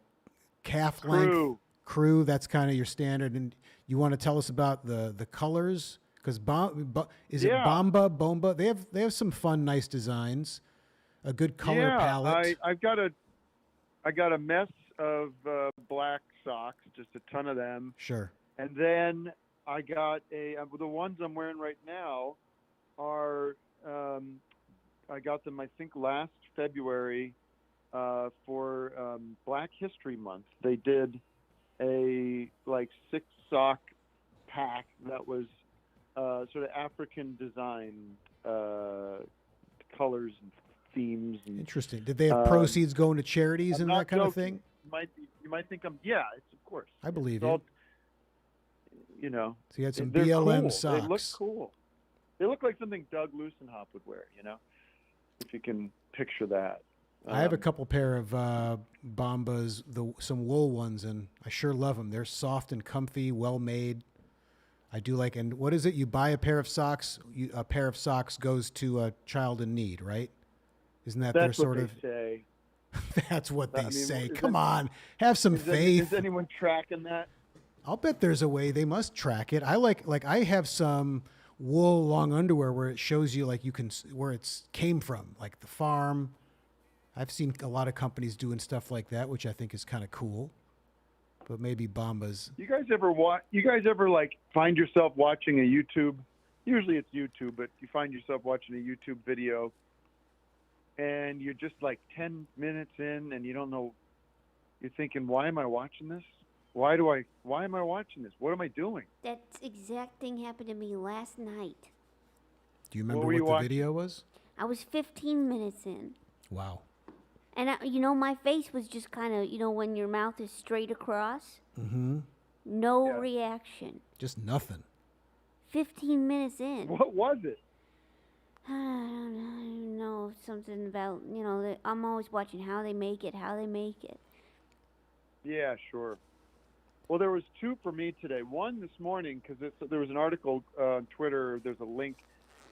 calf length crew. That's kind of your standard. And you want to tell us about the colors? Because is it Bomba? They have some fun, nice designs. A good color palette. I got a mess of black socks, just a ton of them. Sure. And then I got the ones I'm wearing right now are I got them I think last February for Black History Month. They did a like 6 sock pack that was sort of African design colors and themes. And, interesting. Did they have proceeds going to charities and that kind of thing? You might think I'm it's of course. I believe you. You know. So you had some they're BLM cool. socks. They look cool. They look like something Doug Lussenhop would wear, you know, if you can picture that. I have a couple pair of Bombas, some wool ones, and I sure love them. They're soft and comfy, well made. I do like. And what is it? You buy a pair of socks. A pair of socks goes to a child in need, right? Isn't that That's their what sort of? Say. That's what they say. Come on, have some faith. Is anyone tracking that? I'll bet there's a way. They must track it. I like I have some wool long underwear where it shows you like you can where it's came from, like the farm. I've seen a lot of companies doing stuff like that, which I think is kind of cool. But maybe Bombas. You guys ever like find yourself watching a YouTube? Usually it's YouTube, but you find yourself watching a YouTube video, and you're just like 10 minutes in, and you don't know. You're thinking, why am I watching this? Why am I watching this? What am I doing? That exact thing happened to me last night. Do you remember what the video was? I was 15 minutes in. Wow. And, my face was just kind of, when your mouth is straight across. Mm-hmm. No reaction. Just nothing. 15 minutes in. What was it? I don't know. Something about, I'm always watching how they make it. Yeah, sure. Well, there was 2 for me today. One this morning, because there was an article on Twitter. There's a link.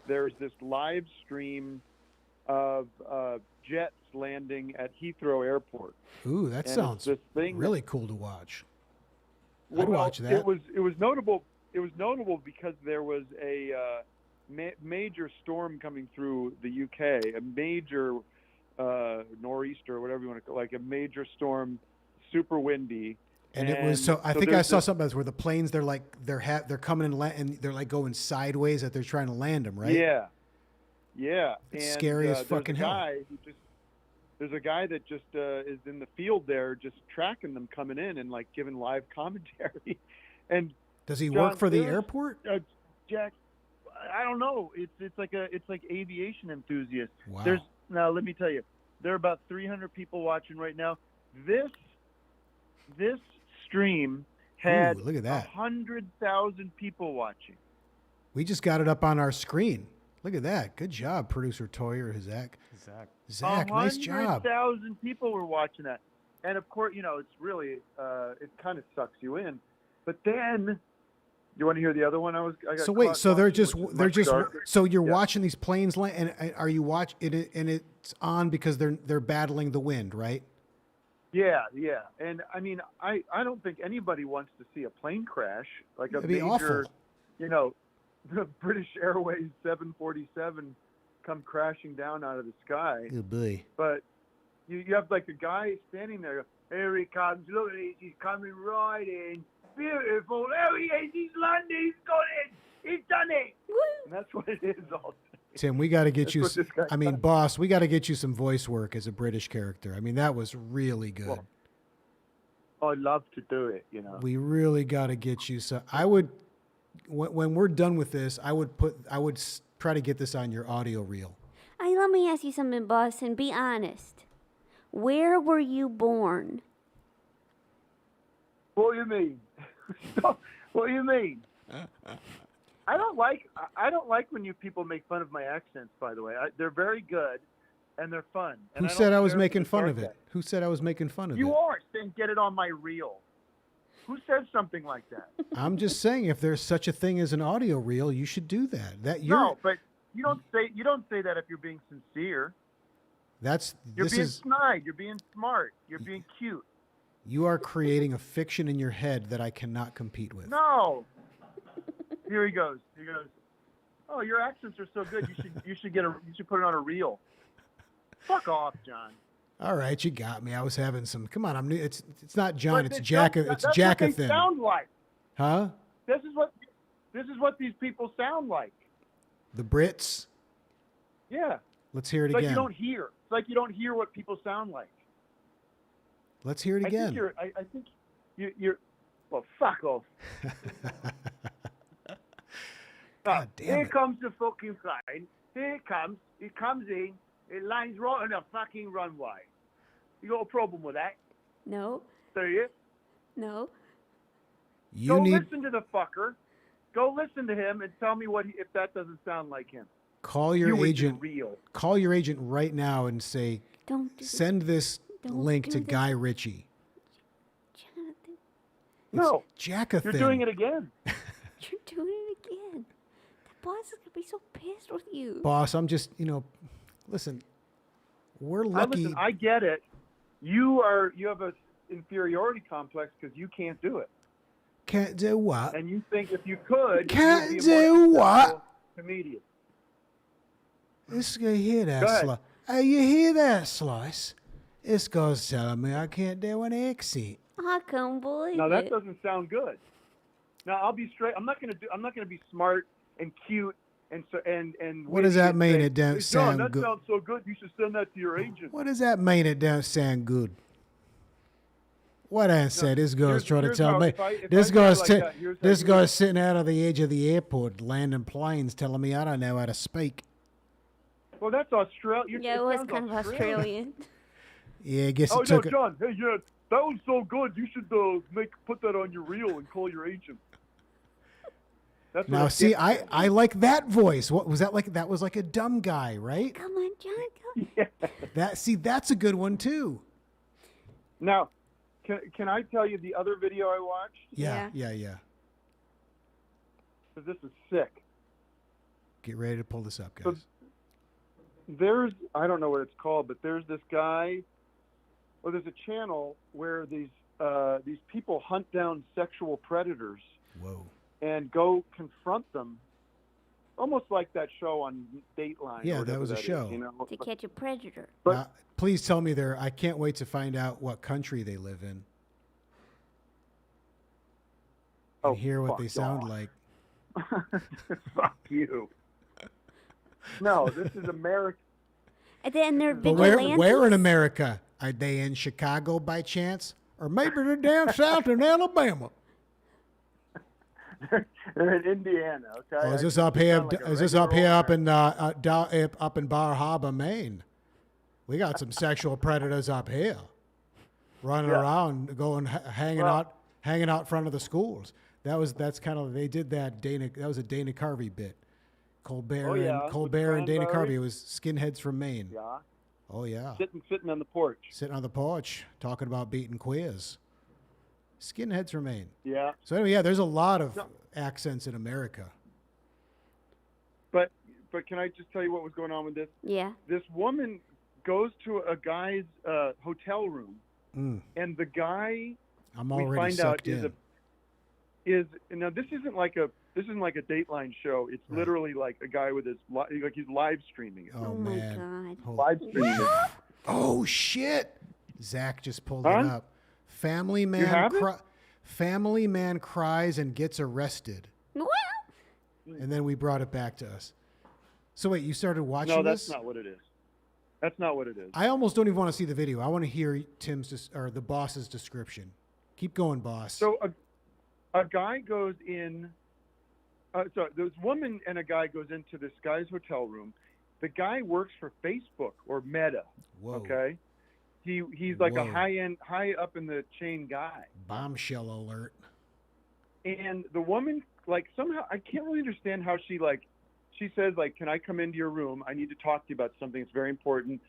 There's this live stream of jets landing at Heathrow Airport. Ooh, that sounds really cool to watch. I'd watch that. It was notable. It was notable because there was a major storm coming through the UK, a major nor'easter, or whatever you want to call it, like a major storm, super windy. And it was I think I saw something else where the planes they're coming and they're like going sideways that they're trying to land them, right? Yeah. It's and, scary as fucking hell. There's a guy that just is in the field there, just tracking them coming in and like giving live commentary. And does he work for the airport? Jack, I don't know. It's like aviation enthusiast. Wow. Now let me tell you, there are about 300 people watching right now. This stream had look at that. 100,000 people watching. We just got it up on our screen. Look at that. Good job, producer Toyer or Zach, nice job. 100,000 people were watching that. And of course, it's really, it kind of sucks you in. But then, you want to hear the other one? So you're watching these planes land, and are you watching it? And it's on because they're battling the wind, right? Yeah. And I mean, I don't think anybody wants to see a plane crash, like It'd be awful. The British Airways 747 come crashing down out of the sky. Oh boy. But you have like a guy standing there. Here he comes. Look at this. He's coming right in. Beautiful. There he is. He's landed. He's got it. He's done it. And that's what it is all day. Tim, we got to get you. Boss, we got to get you some voice work as a British character. I mean, that was really good. Well, I'd love to do it. We really got to get you. So I would, when we're done with this, I would try to get this on your audio reel. Let me ask you something, boss, and be honest. Where were you born? What do you mean? What do you mean? I don't like when you people make fun of my accents. By the way, they're very good, and they're fun. Who said I was making fun of it? Who said I was making fun of it? You are. Then get it on my reel. Who says something like that? I'm just saying, if there's such a thing as an audio reel, you should do that. No, but you don't say that if you're being sincere. You're being snide. You're being smart. You're being cute. You are creating a fiction in your head that I cannot compete with. No. Here he goes. Oh, your accents are so good. You should put it on a reel. Fuck off, John. All right, you got me. I was having some. Come on, I'm new. It's not John. But It's Jack. It's that's what Jackathan. they sound like. Huh? This is what these people sound like. The Brits. Yeah. Let's hear it It's like again. you don't hear. It's like you don't hear what people sound like. Let's hear it again. I think you're. Well, fuck off. God damn Here it. comes the fucking plane. Here it comes. It comes in. It lands right on the fucking runway. You got a problem with that? No, Do you? no. You Go need listen to the fucker. Go listen to him and tell me if that doesn't sound like him. call your You with agent. Real. Call your agent right now and say, Don't do send this Don't link do to this. Guy Ritchie. Jonathan. No, Jackathan. you're doing it again. You're doing it again. The boss is gonna be so pissed with you. Boss, I'm just, listen, we're lucky. I get it. You have a inferiority complex because you can't do it, Can't do what? and you think if you could, Can't you'd be a more do what? successful comedian. This guy hear Go that ahead. slice? Hey, you hear that slice? This guy's telling me I can't do an accent. I can't believe Now it. that doesn't sound good. Now I'll be straight. I'm not gonna be smart and cute and What does witty that and mean? say, It don't "Hey, John, sound that good." sounds so good. You should send that to your agent. What does that mean? It don't sound good. What I said, this guy's trying to here's tell how- me. if I This say guy's like ti- that, here's how this you guy's sitting out of the edge of the airport, landing planes, telling me I don't know how to speak. Well, that's Australian. Yeah, it was kind of Australian. Yeah, I guess Oh it no, took. John. Hey, yeah, that was so good. You should put that on your reel and call your agent. That's what Now, it see, gets to. I like that voice. What was that like? That was like a dumb guy, right? Come on, John. Come. That's a good one too. Now, can I tell you the other video I watched? Yeah. Because this is sick. Get ready to pull this up, guys. So- I don't know what it's called, but there's this guy, or there's a channel where these people hunt down sexual predators Whoa. and go confront them, almost like that show on Dateline. Yeah, or whatever that was a is, show. you know? To catch a predator. But- Now, please tell me I can't wait to find out what country they live in. And hear what fuck they sound off. like. Fuck you. No, this is America. And then they're But vigilantes. where in America? Are they in Chicago by chance? Or maybe they're down south in Alabama. They're in Indiana, okay? Oh, is I this think up they here? sound like a Is this up regular here old up in Bar Harbor, Maine? We got some sexual predators up here, running Yeah. around, hanging out front of the schools. That's kind of they did that. That was a Dana Carvey bit. Colbert Oh, yeah, and with Colbert and Dana Cranberry. Carvey. It was skinheads from Maine. Yeah. Oh yeah, Sitting on the porch. sitting on the porch talking about beating queers. Skinheads from Maine. Yeah. So anyway, yeah, there's a lot of No. accents in America. But can I just tell you what was going on with this? Yeah. This woman goes to a guy's hotel room, and the guy I'm we already find out sucked in. is now this isn't like a Dateline show. It's Right. literally like a guy with he's live streaming it. Oh, my man. God. Hold- Live streaming it. Oh shit! Zach just pulled Huh? it up. Family have it? Family man cries and gets arrested, What? and then we brought it back to us. So wait, you started watching No, this? that's not what it is. That's not what it is. I almost don't even want to see the video. I want to hear the boss's description. Keep going, boss. So a guy goes in. So this woman and a guy goes into this guy's hotel room. The guy works for Facebook or Meta. Whoa. Okay. He's like a Whoa. high up in the chain guy. Bombshell alert. And the woman, like, somehow I can't really understand how she says, like, can I come into your room? I need to talk to you about something. It's very important.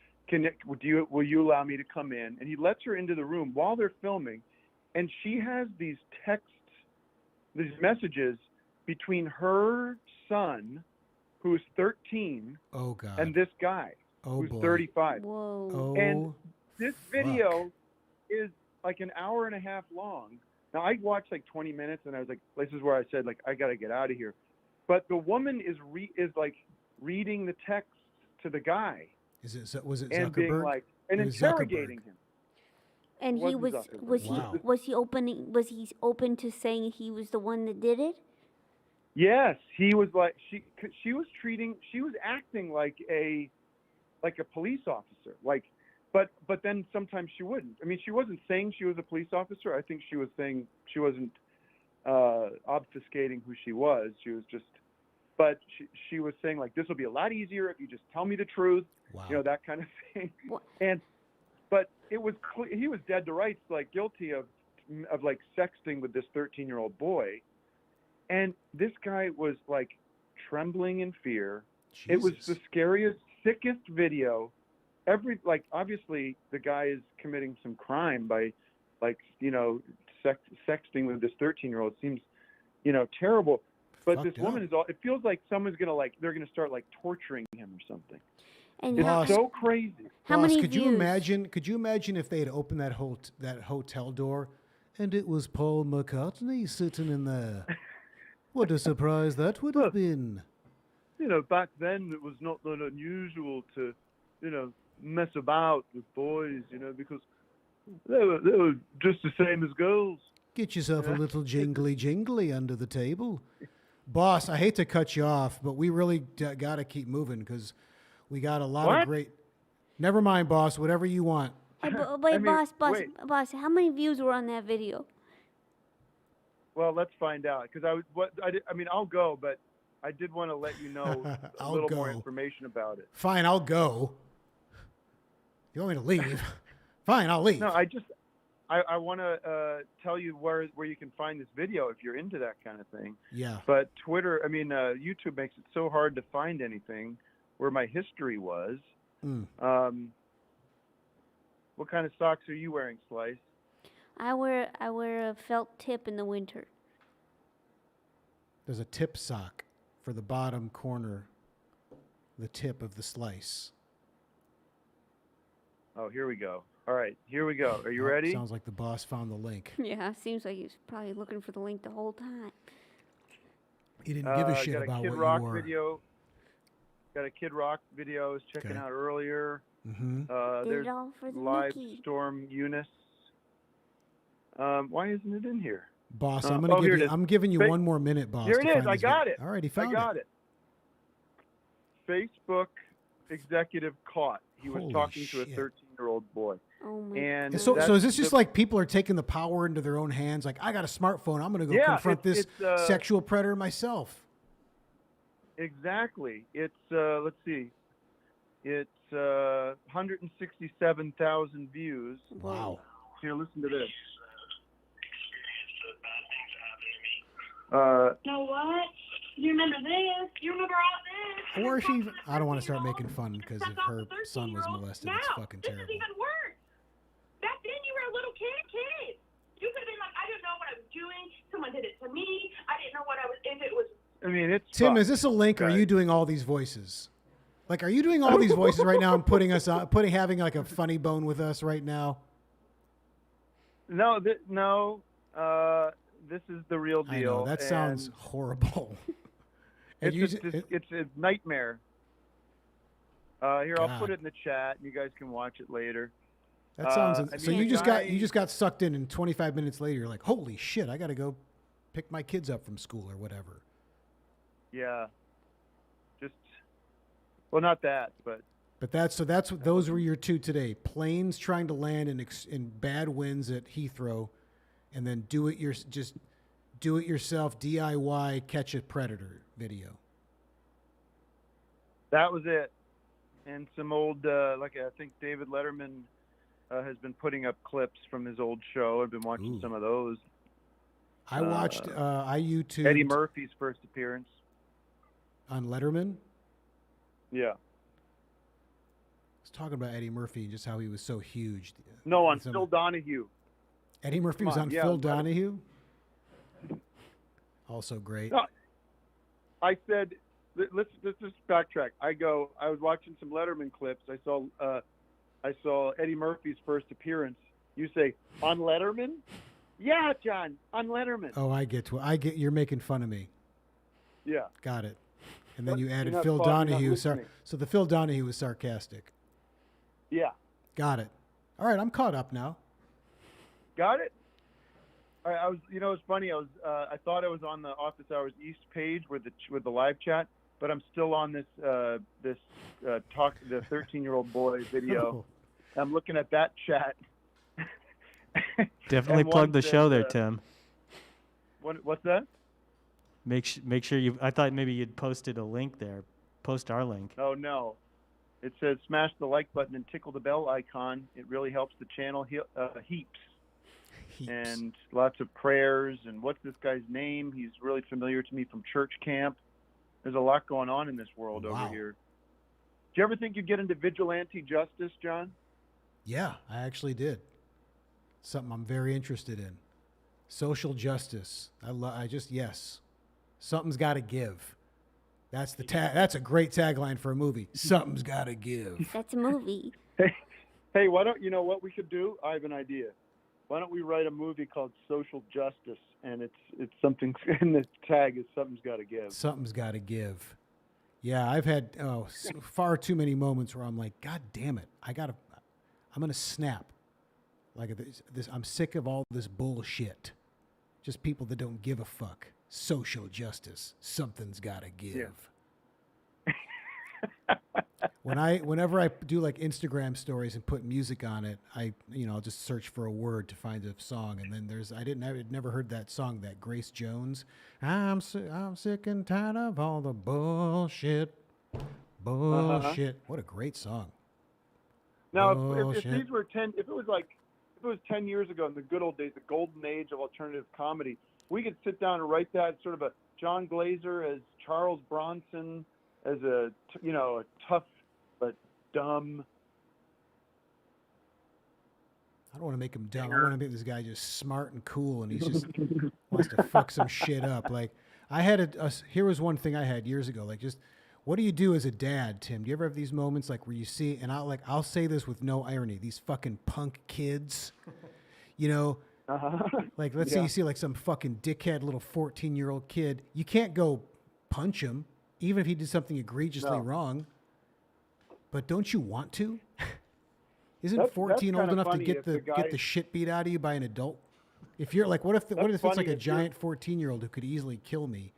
Will you allow me to come in? And he lets her into the room while they're filming. and she has these texts, these messages between her son, who's 13, Oh God. and this guy, Oh who's boy. 35. Whoa. Oh. And this video is like an hour and a half long. Now I watched like 20 minutes, and I was like, this is where I said like I got to get out of here. But the woman is like reading the text to the guy Was it and being Zuckerberg? like and It was interrogating Zuckerberg. him. And he wasn't was Zuckerberg. Wow. was he open to saying he was the one that did it? Yes, he was like she was acting like a police officer, like, but then sometimes she wouldn't. I mean, she wasn't saying she was a police officer. I think she was saying she wasn't obfuscating who she was. She was just, but she was saying like, this will be a lot easier if you just tell me the truth. Wow. You know, that kind of thing. What? But it was he was dead to rights, like guilty of like sexting with this 13-year-old boy. And this guy was like trembling in fear. Jesus. It was the scariest, sickest video. Obviously the guy is committing some crime by like, you know, sexting with this 13-year-old. Seems, you know, terrible. But Fucked this woman up. it feels like someone's going to they're going to start like torturing him or something. And It's Boss. so crazy. how Boss, many could views? you imagine if they had opened that hotel door and it was Paul McCartney sitting in there? What a surprise that would have been. You know, back then it was not that unusual to, you know, mess about with boys, you know, because they were just the same as girls. Get yourself a little jingly under the table. Boss, I hate to cut you off, but we really got to keep moving because we got a lot of What? great... Never mind, boss. Whatever you want. Hey, wait, I mean, wait. boss, how many views were on that video? Well, let's find out because I'll go, but I did want to let you know a I'll little more go. information about it. Fine, I'll go. You want me to leave? Fine, I'll leave. No, I want to tell you where you can find this video if you're into that kind of thing. Yeah. But YouTube makes it so hard to find anything where my history was. Mm. What kind of socks are you wearing, Slice? I wear a felt tip in the winter. There's a tip sock for the bottom corner, the tip of the slice. Oh, here we go. All right, here we go. Are you ready? Sounds like the boss found the link. Yeah, seems like he was probably looking for the link the whole time. He didn't give a shit got about Kid what Rock you were. video. Got a Kid Rock video I was checking Okay. out earlier. Mm-hmm. Did There's it all for the Live Mickey. Storm Eunice. Why isn't it in here? Boss, here it is. I'm giving you Fa- one more minute, boss. Here to it is. find I this got video. it. All right, he I found got it. Facebook executive caught. He was Holy talking to a shit. 13-year-old boy. Oh my And God. So that's is this just the- like people are taking the power into their own hands? Like, I got a smartphone. I'm going to go Yeah, confront this it's, sexual predator myself. Exactly. It's let's see. It's 167,000 views. Wow. Here, listen to this. know what? You remember this? You remember all this? Or she, I don't want to start making fun because if her son was 13-year-old. molested, Now, it's fucking this terrible. is even worse. Back then, you were a little kid. You could have been like, I didn't know what I was doing. Someone did it to me. I didn't know what I was. If it was. I mean, it's Tim, fucked, is this a link? Or are guys. you doing all these voices? Like, are you doing all these voices right now and having like a funny bone with us right now? No. This is the real I deal. know that sounds and horrible. And It's a nightmare. Here, I'll God. put it in the chat. You guys can watch it later. that sounds. I So mean, you just guy- got sucked in, and 25 minutes later, you're like, holy shit! I got to go pick my kids up from school or whatever. Yeah. Well, not that, but But those were your two today. Planes trying to land in bad winds at Heathrow, and then do it yourself DIY catch a predator video. that was it. And some old, I think David Letterman has been putting up clips from his old show. I've been watching Ooh. some of those. I watched I YouTubed Eddie Murphy's first appearance. on Letterman. Yeah. I was talking about Eddie Murphy and just how he was so huge. No, on Some- Phil Donahue. Eddie Murphy was Come on on, yeah, Phil Donahue. Also great. No, I said, let's just backtrack. I was watching some Letterman clips. I saw Eddie Murphy's first appearance. You say, on Letterman? Yeah, John, on Letterman. Oh, I get. You're making fun of me. Yeah. Got it. And then What? you added You're not Phil following, you're not Donahue. listening. So the Phil Donahue was sarcastic. Yeah. Got it. All right, I'm caught up now. Got it? All right, it's funny. I thought I was on the Office Hours East page with the live chat, but I'm still on the 13-year-old boy video. I'm looking at that chat. Definitely And plug one the said, show there, Tim. What's that? Make sure you. I thought maybe you'd posted a link there. Post our link. Oh no, it says smash the like button and tickle the bell icon. It really helps the channel heaps. And lots of prayers. And what's this guy's name? He's really familiar to me from church camp. There's a lot going on in this world over here. Do you ever think you'd get into vigilante justice, John? Yeah, I actually did. Something I'm very interested in. Social justice. Yes. Something's got to give. That's That's a great tagline for a movie. Something's got to give. That's a movie. Hey, why don't you know what we could do? I have an idea. Why don't we write a movie called Social Justice, and it's something, and the tag is something's got to give. Something's got to give. Yeah, I've had far too many moments where I'm like, God damn it, I'm gonna snap. Like this, I'm sick of all this bullshit. Just people that don't give a fuck. Social justice. Something's got to give. Yeah. Whenever I do like Instagram stories and put music on it, I'll just search for a word to find a song, and then I'd never heard that song, that Grace Jones. I'm sick and tired of all the bullshit. What a great song. Now, if these were if it was 10 years ago in the good old days, the golden age of alternative comedy, we could sit down and write that sort of a John Glazer as Charles Bronson, as a tough but dumb. I don't want to make him dumb. I want to make this guy just smart and cool, and he's just wants to fuck some shit up. Like I had here was one thing I had years ago. Like just what do you do as a dad, Tim? Do you ever have these moments like where you see, and I'll say this with no irony, these fucking punk kids, like let's say you see like some fucking dickhead little 14-year-old kid. You can't go punch him, even if he did something egregiously wrong. But don't you want to? Isn't 14 old enough to get the shit beat out of you by an adult? If you're like, what if it's like a giant 14-year-old who could easily kill me?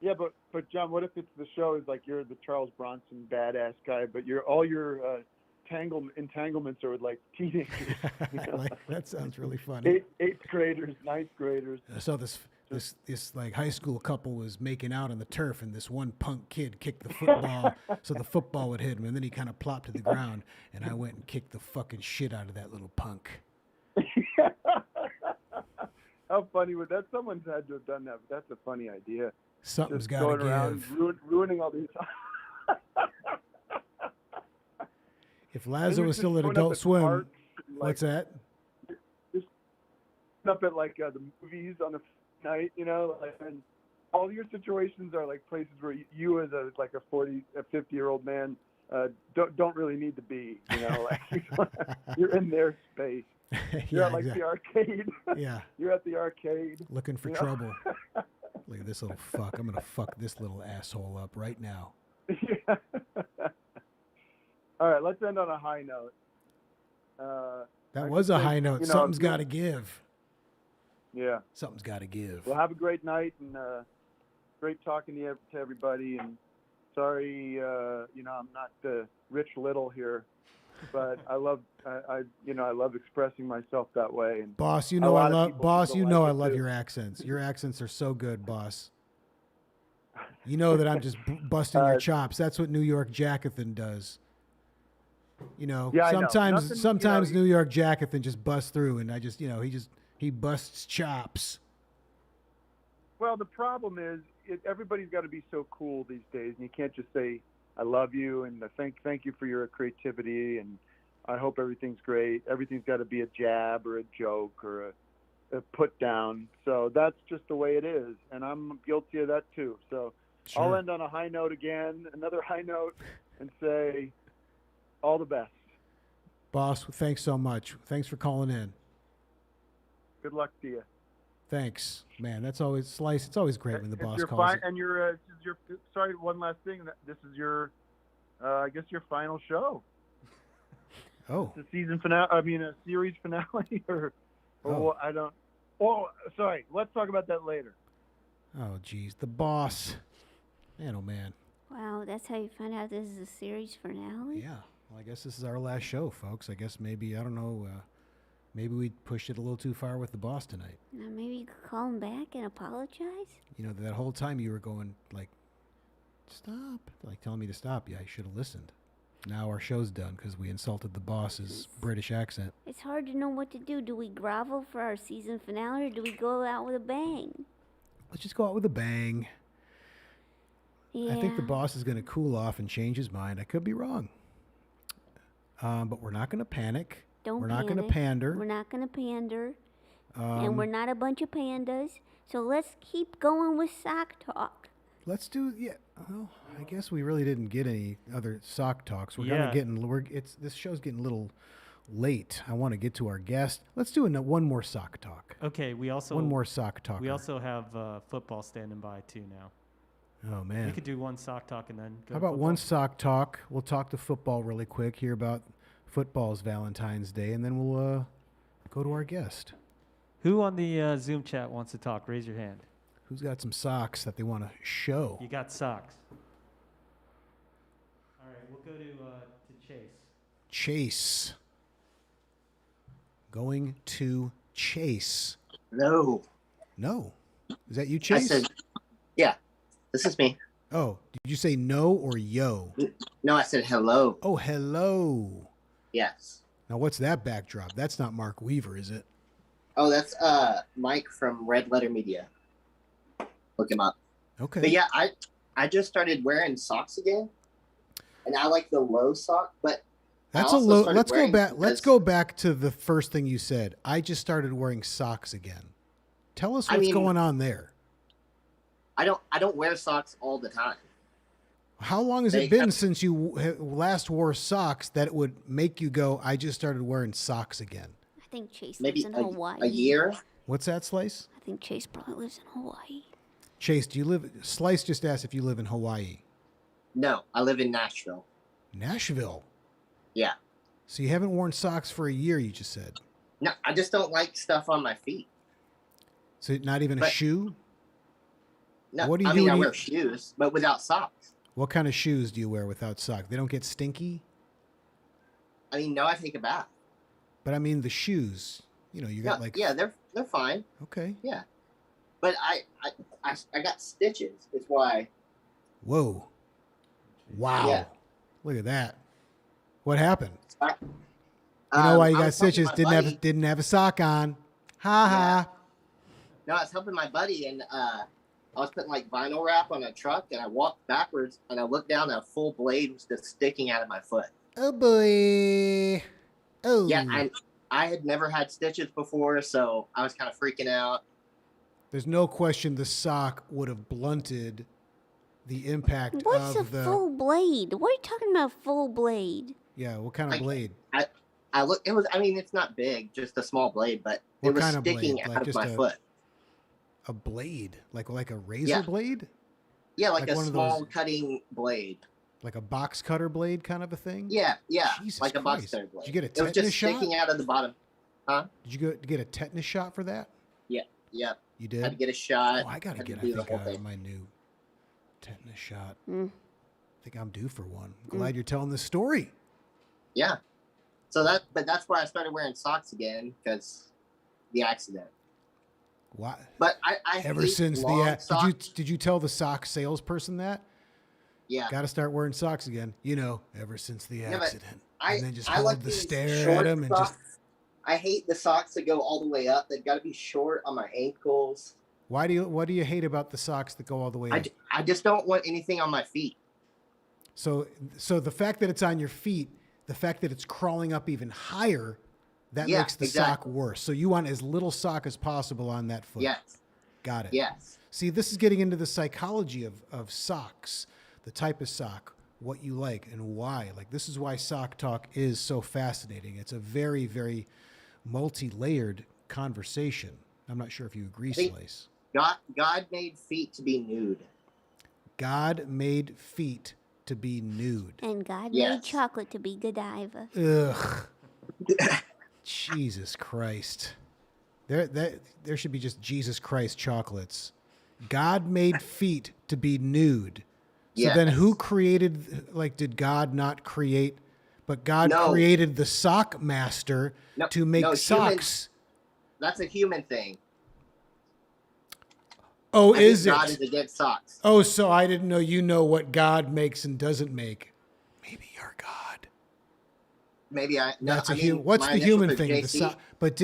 Yeah, but John, what if it's the show is like you're the Charles Bronson badass guy, but all your entanglements are with like teenagers. Like, that sounds really funny. Eighth graders, ninth graders. So this like high school couple was making out on the turf, and this one punk kid kicked the football so the football would hit him, and then he kind of plopped to the ground, and I went and kicked the fucking shit out of that little punk. How funny would that? Someone's had to have done that, but that's a funny idea. Something's got to give. Ruining all these. If Lazo was still at Adult Swim, what's that? Just up at like the movies on the night, and all your situations are like places where you as a 50-year-old man don't really need to be, like you're in their space. You're at like the arcade. Yeah. You're at the arcade. Looking for trouble. Look at this little fuck. I'm going to fuck this little asshole up right now. Yeah. All right, let's end on a high note. That was a high note. Something's got to give. Yeah. Something's got to give. Well, have a great night, and great talking to everybody. And sorry, I'm not Rich Little here, but I love expressing myself that way. And boss, I love your accents. Your accents are so good, boss. You know that I'm just busting your chops. That's what New York Jackathan does. Sometimes New York Jackathan just busts through, and I just, he busts chops. Well, the problem is everybody's got to be so cool these days, and you can't just say I love you and thank you for your creativity and I hope everything's great. Everything's got to be a jab or a joke or a put down. So that's just the way it is, and I'm guilty of that too. So I'll Sure. end on a high note again, another high note, and say all the best. Boss, thanks so much. Thanks for calling in. Good luck to you. Thanks, man. That's always Slice. It's always great when the boss Your calls. and your this is your sorry, one last thing. This is your I guess your final show. Oh, The season finale. I mean, a series finale, or Oh. I don't. Oh, sorry. Let's talk about that later. oh, geez, the boss. Man, oh man. Wow, that's how you find out this is a series finale? Yeah. Well, I guess this is our last show, folks. I guess maybe I don't know. Maybe we pushed it a little too far with the boss tonight. Now maybe you could call him back and apologize? You know, that whole time you were going like, stop, like telling me to stop. Yeah, I should have listened. Now our show's done because we insulted the boss's British accent. It's hard to know what to do. Do we grovel for our season finale or do we go out with a bang? Let's just go out with a bang. Yeah. I think the boss is going to cool off and change his mind. I could be wrong. But we're not going to panic. Don't We're not going to panic. pander. We're not going to pander. Um, And we're not a bunch of pandas. So let's keep going with sock talk. Let's do, yeah. Well, I guess we really didn't get any other sock talks. We're kind Yeah. of getting, this show's getting a little late. I want to get to our guest. Let's do one more sock talk. Okay, we also One more sock talk. we also have football standing by too now. Oh, man. We could do one sock talk and then go How to about one football. sock talk? We'll talk to football really quick, hear about football's Valentine's Day, and then we'll go to our guest. Who on the Zoom chat wants to talk? Raise your hand. Who's got some socks that they want to show? You got socks. All right, we'll go to Chase. Chase. Going to Chase. No. No. Is that you, I Chase? said, yeah, this is me. Oh, did you say no or yo? No, I said hello. Oh, hello. Yes. Now, what's that backdrop? That's not Mark Weaver, is it? Oh, that's Mike from Red Letter Media. Look him up. Okay. But yeah, I just started wearing socks again, and I like the low sock. But That's I a also low. started Let's go wearing back. them Let's because- go back to the first thing you said. I just started wearing socks again. Tell us I what's mean- going on there. I don't wear socks all the time. How long has They it been have- since you last wore socks that would make you go, I just started wearing socks again? I think Chase Maybe lives in Hawaii. a year. What's that, Slice? I think Chase probably lives in Hawaii. Chase, do you live? Slice just asked if you live in Hawaii. No, I live in Nashville. Nashville. Yeah. So you haven't worn socks for a year, you just said. No, I just don't like stuff on my feet. So not even a But- shoe? No, What do you I do mean, when I you- wear shoes, but without socks. What kind of shoes do you wear without socks? They don't get stinky? I mean, no, I take a bath. But I mean the shoes. You know, you got No, like yeah, they're fine. Okay. Yeah, but I got stitches. Is why. Whoa. Wow. Yeah. Look at that. What happened? I, You know why you I got was helping stitches? my Didn't buddy. have a sock on. Ha ha. No, I was helping my buddy, and I was putting like vinyl wrap on a truck, and I walked backwards, and I looked down, and a full blade was just sticking out of my foot. Oh boy. Oh. Yeah, I had never had stitches before, so I was kind of freaking out. There's no question the sock would have blunted the impact What's a of the. full blade? What are you talking about, full blade? Yeah. What kind of Like, blade? I look. It was. I mean, it's not big, just a small blade, but What it was kind of blade? sticking Like out of just my foot. A blade, like a razor Yeah. blade, Yeah, like like a one of small those- cutting blade. like a box cutter blade, kind of a thing. Yeah, Jesus like a box Christ. cutter blade. Did you get a It was tetanus just shot? sticking out of the bottom. Did you get a tetanus shot for that? Yep. You Had to did. get a shot. Oh, I gotta had to get. I do the think whole thing. my new tetanus shot. Mm. I think I'm due for one. Glad you're telling this story. Yeah. So that's why I started wearing socks again, because the accident. Why? But I Ever hate since the long did socks. you tell the sock salesperson that? Yeah. Got to start wearing socks again. You know, ever since the but accident. I, And then just I hold like the these stare short at him and socks. just. I hate the socks that go all the way up. They've got to be short on my ankles. What do you hate about the socks that go all the way up? I just don't want anything on my feet. So the fact that it's on your feet The fact that it's crawling up even higher, that Yeah, makes the exactly. sock worse. So you want as little sock as possible on that foot. Yes. Got it. Yes. See, this is getting into the psychology of socks, the type of sock, what you like and why. Like, this is why sock talk is so fascinating. It's a very, very multi-layered conversation. I'm not sure if you agree, Slice. God made feet to be nude. God made feet to be nude. And God Yes. made chocolate to be Godiva. Ugh. Jesus Christ. There should be just Jesus Christ chocolates. God made feet to be nude. So then who created, like, did God not create, but God created the sock master to make socks. That's a human thing. Oh, I think is it? God is against socks. Oh, so I didn't know you know what God makes and doesn't make. Maybe you're God. Maybe I. No, That's I a mean, human. What's my the initials human are thing? The JC. sock. But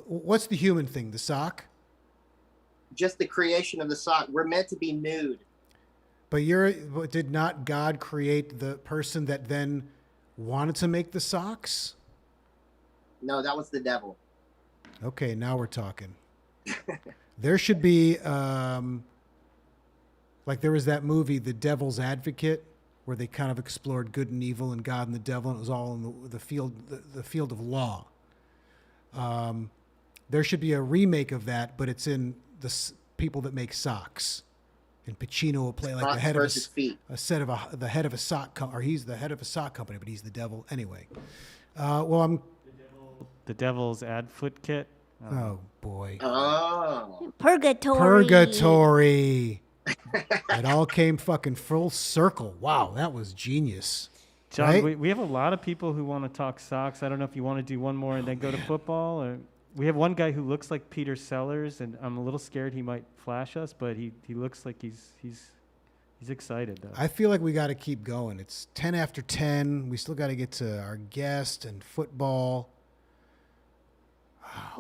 what's the human thing? The sock. Just the creation of the sock. We're meant to be nude. But did not God create the person that then wanted to make the socks? No, that was the devil. Okay, now we're talking. There should be, like there was that movie, The Devil's Advocate, where they kind of explored good and evil and God and the devil, and it was all in the field of law. There should be a remake of that, but it's in people that make socks. And Pacino will play like Socks the head of versus feet. the head of a sock or he's the head of a sock company, but he's the devil anyway. Well, The Devil's Adfoot Kit. oh boy. Oh. Purgatory. It all came fucking full circle. Wow, that was genius. John, Right? we have a lot of people who want to talk socks. I don't know if you want to do one more and then go to football, or we have one guy who looks like Peter Sellers, and I'm a little scared he might flash us, but he looks like he's excited though. I feel like we got to keep going. It's 10 after 10. We still got to get to our guest and football.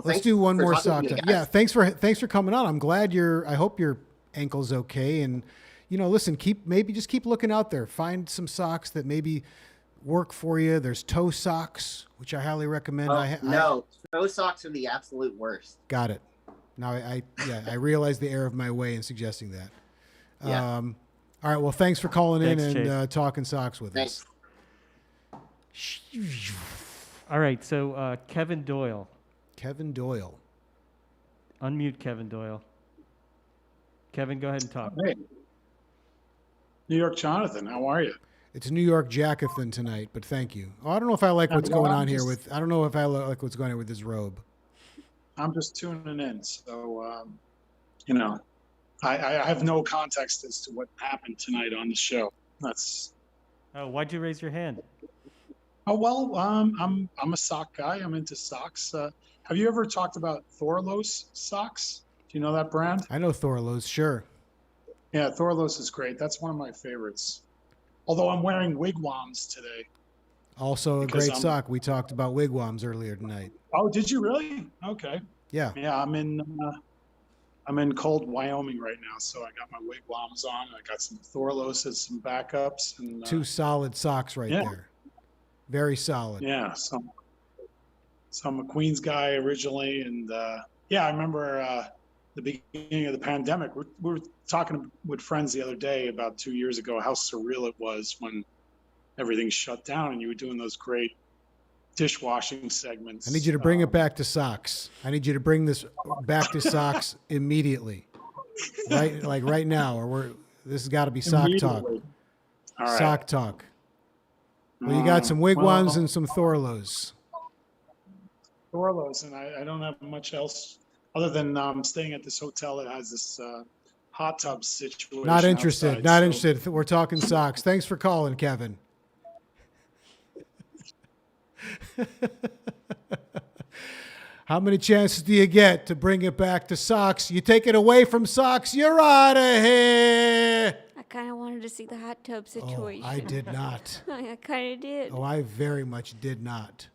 Let's do one more sock talk. Yeah, thanks for coming on. I'm glad I hope your ankle's okay. And listen, keep looking out there. Find some socks that maybe work for you. There's toe socks, which I highly recommend. No, toe socks are the absolute worst. Got it. Now I realize the error of my way in suggesting that. Yeah. All right. Well, thanks for calling in Thanks, and talking socks with Thanks. us. All right, so Kevin Doyle. Kevin Doyle. Unmute Kevin Doyle. Kevin, go ahead and talk. Hey. New York Jonathan, how are you? It's New York Jackathan tonight, but thank you. Oh, I don't know if I like what's going on here with. I don't know if I like what's going on with his robe. I'm just tuning in, so I have no context as to what happened tonight on the show. That's. Oh, why'd you raise your hand? Oh well, I'm a sock guy. I'm into socks. Have you ever talked about Thorlos socks? Do you know that brand? I know Thorlos, sure. Yeah, Thorlos is great. That's one of my favorites. Although I'm wearing wigwams today. Also a great sock. We talked about wigwams earlier tonight. Oh, did you really? Okay. Yeah. Yeah, I'm in cold Wyoming right now, so I got my wigwams on. I got some Thorlos as some backups, and Two solid socks right there. Very solid. Yeah, so I'm a Queens guy originally, and I remember the beginning of the pandemic. We were talking with friends the other day about 2 years ago how surreal it was when everything shut down and you were doing those great dishwashing segments. I need you to bring it back to socks. I need you to bring this back to socks immediately. Right, like right now, or this has got to be sock talk. All right. Sock talk. Well, you got some wigwams and some Thorlos. Thorlos, and I don't have much else other than staying at this hotel that has this hot tub situation. Not interested. outside, Not so- interested. We're talking socks. Thanks for calling, Kevin. How many chances do you get to bring it back to socks? You take it away from socks, you're out of here. I kind of wanted to see the hot tub situation. I did not. I kind of did. Oh, I very much did not.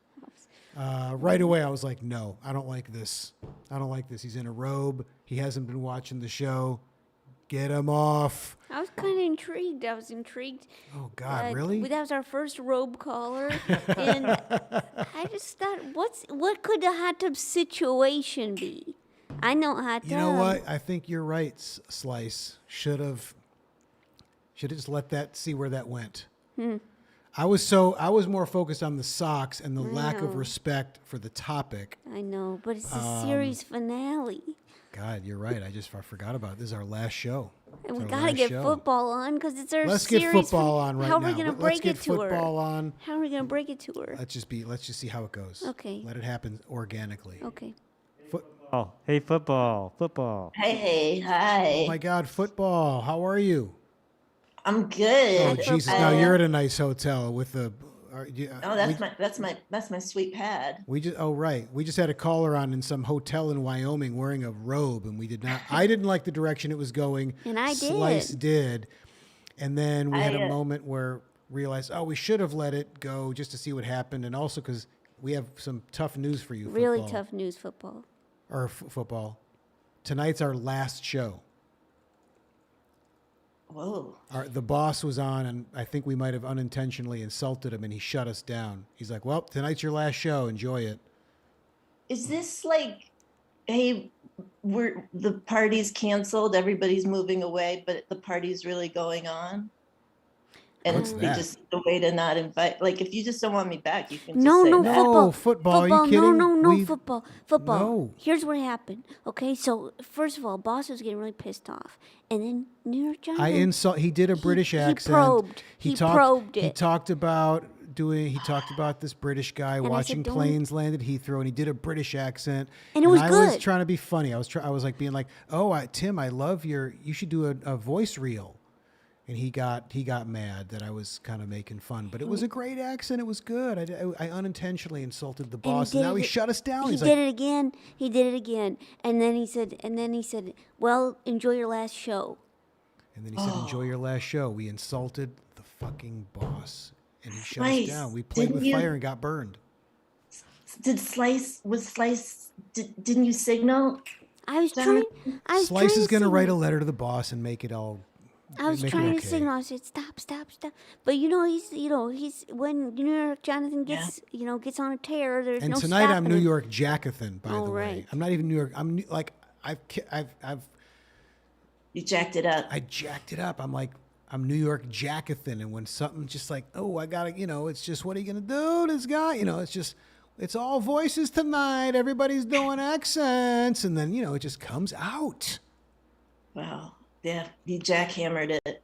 Right away, I was like, no, I don't like this. I don't like this. He's in a robe. He hasn't been watching the show. Get him off. I was kind of intrigued. I was intrigued. Oh, God, really? That was our first robe caller. And I just thought, what could the hot tub situation be? I know hot tub. You know what? I think you're right, Slice. Should have just let that see where that went. I was more focused on the socks and the lack of respect for the topic. I know, but it's the series finale. God, you're right. I forgot about it. This is our last show. And we got to get football on because it's our Let's series. get football on right now. How are we going to break it to her? Let's get football on. How are we going to break it to her? Let's just see how it goes. Okay. Let it happen organically. Okay. Oh, hey, football. Hey, hi. Oh my God, football. How are you? I'm good. Oh Jesus! Now you're at a nice hotel with the. That's my sweet pad. We just had a caller on in some hotel in Wyoming wearing a robe, and we did not. I didn't like the direction it was going. And I did. Slice did, and then we had a moment where realized, we should have let it go just to see what happened, and also because we have some tough news for you. Really football. tough news, football. Or football. Tonight's our last show. Whoa. The boss was on, and I think we might have unintentionally insulted him, and he shut us down. He's like, well, tonight's your last show. Enjoy it. Is this like, hey, the party's canceled, everybody's moving away, but the party's really going on? And What's they that? just a way to not invite. Like, if you just don't want me back, you can just No, say no, that. football. Football. Are you kidding? No, football. No. Here's what happened. Okay, so first of all, boss was getting really pissed off, and then New York Giants. He did a British accent. He probed it. He talked about this British guy And I watching said, "Don't-" planes land at Heathrow, and he did a British accent. And it was I was good. trying to be funny. I was like being like, Tim, I love you should do a voice reel. And he got mad that I was kind of making fun, but it was a great accent. It was good. I unintentionally insulted the boss, and now he shut us down. He did it again. He did it again, and then he said, "Well, enjoy your last show." And then he said, "Enjoy your last show." We insulted the fucking boss, and he shut Slice, us down. We played with fire and got burned. Didn't you signal? I was trying. Slice is going to write a letter to the boss and make it all. I was trying to signal. I said, "Stop." But he's when New York Jonathan gets on a tear. There's And no tonight stopping I'm New him. York Jackathan, by the way. right. I'm not even New York. I'm like I've. You jacked it up. I jacked it up. I'm like I'm New York Jackathan, and when something's just like, I gotta, it's just what are you gonna do, this guy? It's just. It's all voices tonight. Everybody's doing accents, and then it just comes out. Wow. Yeah, you jackhammered it.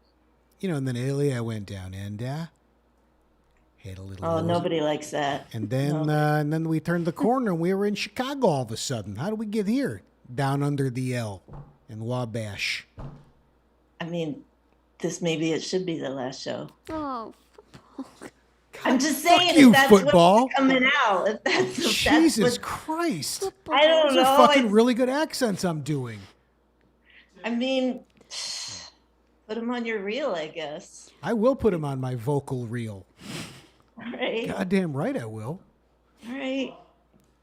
And then Ilya went down and had a little. Oh, nobody likes that. And then we turned the corner and we were in Chicago all of a sudden. How did we get here? Down under the L in Wabash. I mean, maybe it should be the last show. Oh, I'm just saying, you, if that's football. what's coming out. If Jesus Christ! I don't Those know. are fucking really good accents I'm doing. I mean, put them on your reel, I guess. I will put them on my vocal reel. All right. Goddamn right I will. All right.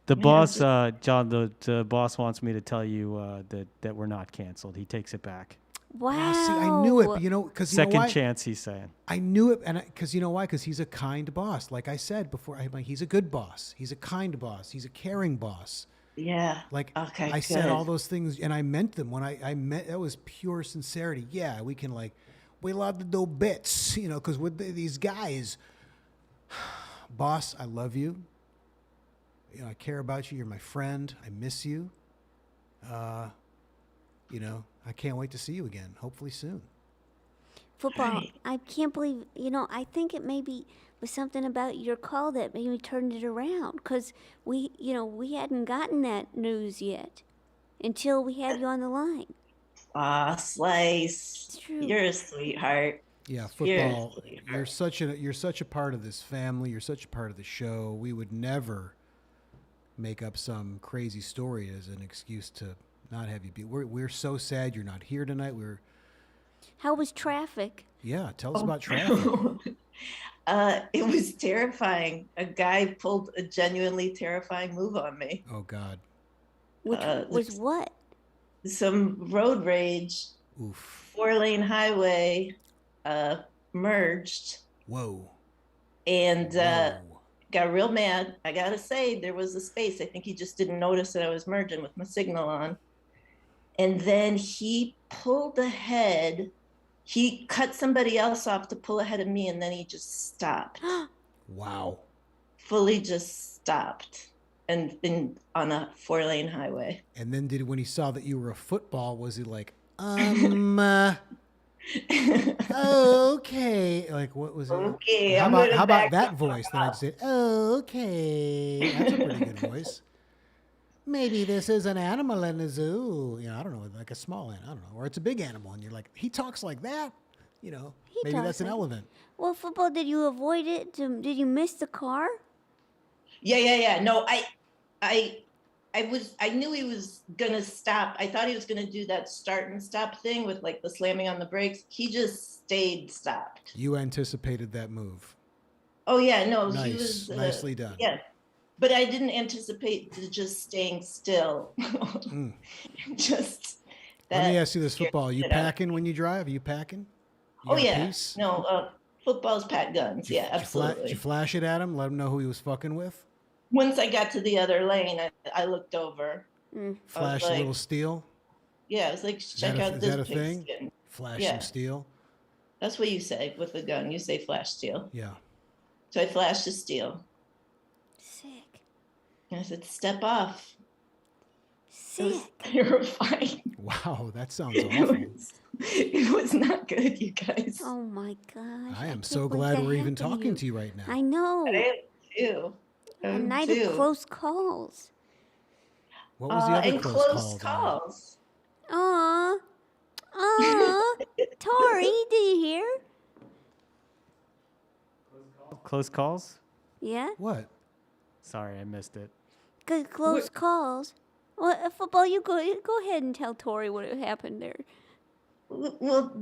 The boss, John, the boss wants me to tell you that we're not canceled. He takes it back. Wow. See, I knew it, but because Second chance, he's saying. I knew it, and because you know why? Because he's a kind boss. Like I said before, he's a good boss. He's a kind boss. He's a caring boss. Yeah. Like I said all those things, and I meant them when I meant that was pure sincerity. Yeah, we can we allowed to do bits, because with these guys, boss, I love you. I care about you. You're my friend. I miss you. I can't wait to see you again. Hopefully soon. Football. Right. I can't believe. I think it maybe was something about your call that maybe turned it around because we hadn't gotten that news yet until we had you on the line. Slice. It's true. You're a sweetheart. Yeah, football. You're such a part of this family. You're such a part of the show. We would never make up some crazy story as an excuse to not have you be. We're so sad you're not here tonight. How was traffic? Yeah, tell us about traffic. It was terrifying. A guy pulled a genuinely terrifying move on me. Oh God. Which was what? Some road rage. Oof. 4-lane highway merged Whoa. and Whoa. got real mad. I gotta say, there was a space. I think he just didn't notice that I was merging with my signal on. And then he pulled ahead. He cut somebody else off to pull ahead of me, and then he just stopped. Wow. Fully just stopped, and on a 4-lane highway. And then when he saw that you were a football, was he like, okay. Like, what was it? Okay. How I'm about back that up. voice? Then I'd say, okay. That's a pretty good voice. Maybe this is an animal in the zoo. You know, I don't know, like a small animal. I don't know. Or it's a big animal. And you're like, he talks like that. You know, maybe that's an elephant. Well, football, did you avoid it? Did you miss the car? Yeah. No, I knew he was gonna stop. I thought he was gonna do that start and stop thing with like the slamming on the brakes. He just stayed stopped. You anticipated that move. Oh yeah, no, Nice. he was Nicely done. Yeah, but I didn't anticipate just staying still. Just that. Let me ask you this, football. You shit out of packing when you drive? Are you packing? You Oh got a yeah, piece? no, football's pack guns. Yeah, absolutely. Did you flash it at him? Let him know who he was fucking with? Once I got to the other lane, I looked over. Flash a like, little steel? Yeah, I was like, check out Is this that a thing? pigskin. Flash Yeah. some steel? That's what you say with a gun. You say flash steel. Yeah. So I flashed the steel. Sick. And I said, step off. It was Sick. terrifying. Wow, that sounds awful. It was not good, you guys. Oh my gosh. I am can't so believe glad that we're even happened talking to you right now. I know. I am too. A night of close calls. What was the other and close call? calls. Aw. Tori, did you hear? Close calls? Yeah? What? Sorry, I missed it. Good close calls. Well, football, you go ahead and tell Tori what happened there. Well,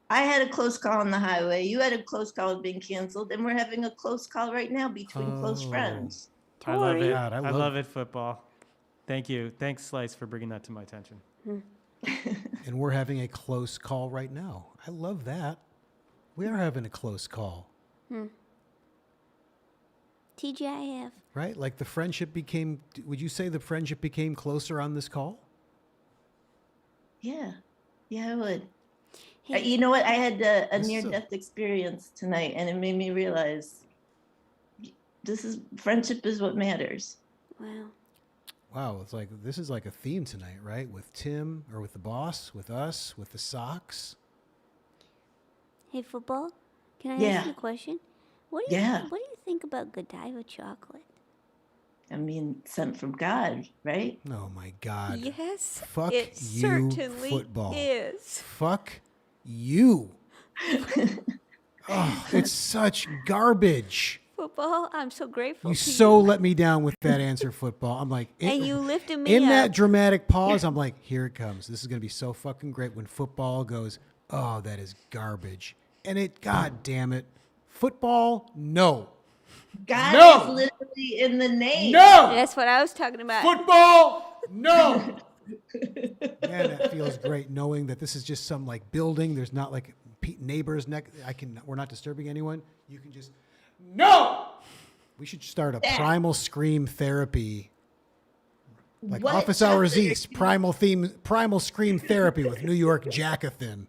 I had a close call on the highway. You had a close call being canceled, and we're having a close call right now between close friends. I love it. God, I love it, football. Thank you. Thanks, Slice, for bringing that to my attention. And we're having a close call right now. I love that. We are having a close call. TGIF. Right? Like the friendship became, would you say the friendship became closer on this call? Yeah, I would. Hey. You know what? I had a This is near-death experience tonight, and it made me realize friendship is what matters. Wow. Wow, it's like, this is like a theme tonight, right? With Tim, or with the boss, with us, with the socks. Hey, football, can I Yeah. ask you a question? What do you Yeah. What do you think about Godiva chocolate? I mean, sent from God, right? Oh my God. Yes, Fuck it you, certainly football. is. Fuck you. Oh, it's such garbage. Football, I'm so grateful. You to so you. let me down with that answer, football. I'm like, And you lifted me in up. that dramatic pause, I'm like, here it comes. This is going to be so fucking great when football goes, oh, that is garbage. And God damn it. Football, no. God No. is literally in the name. No. That's what I was talking about. Football, no. Man, that feels great knowing that this is just some like building. There's not like neighbors. We're not disturbing anyone. You can just, no. We should start a primal scream therapy. Like What Office Hours chapter? East, primal scream therapy with New York Jackathin.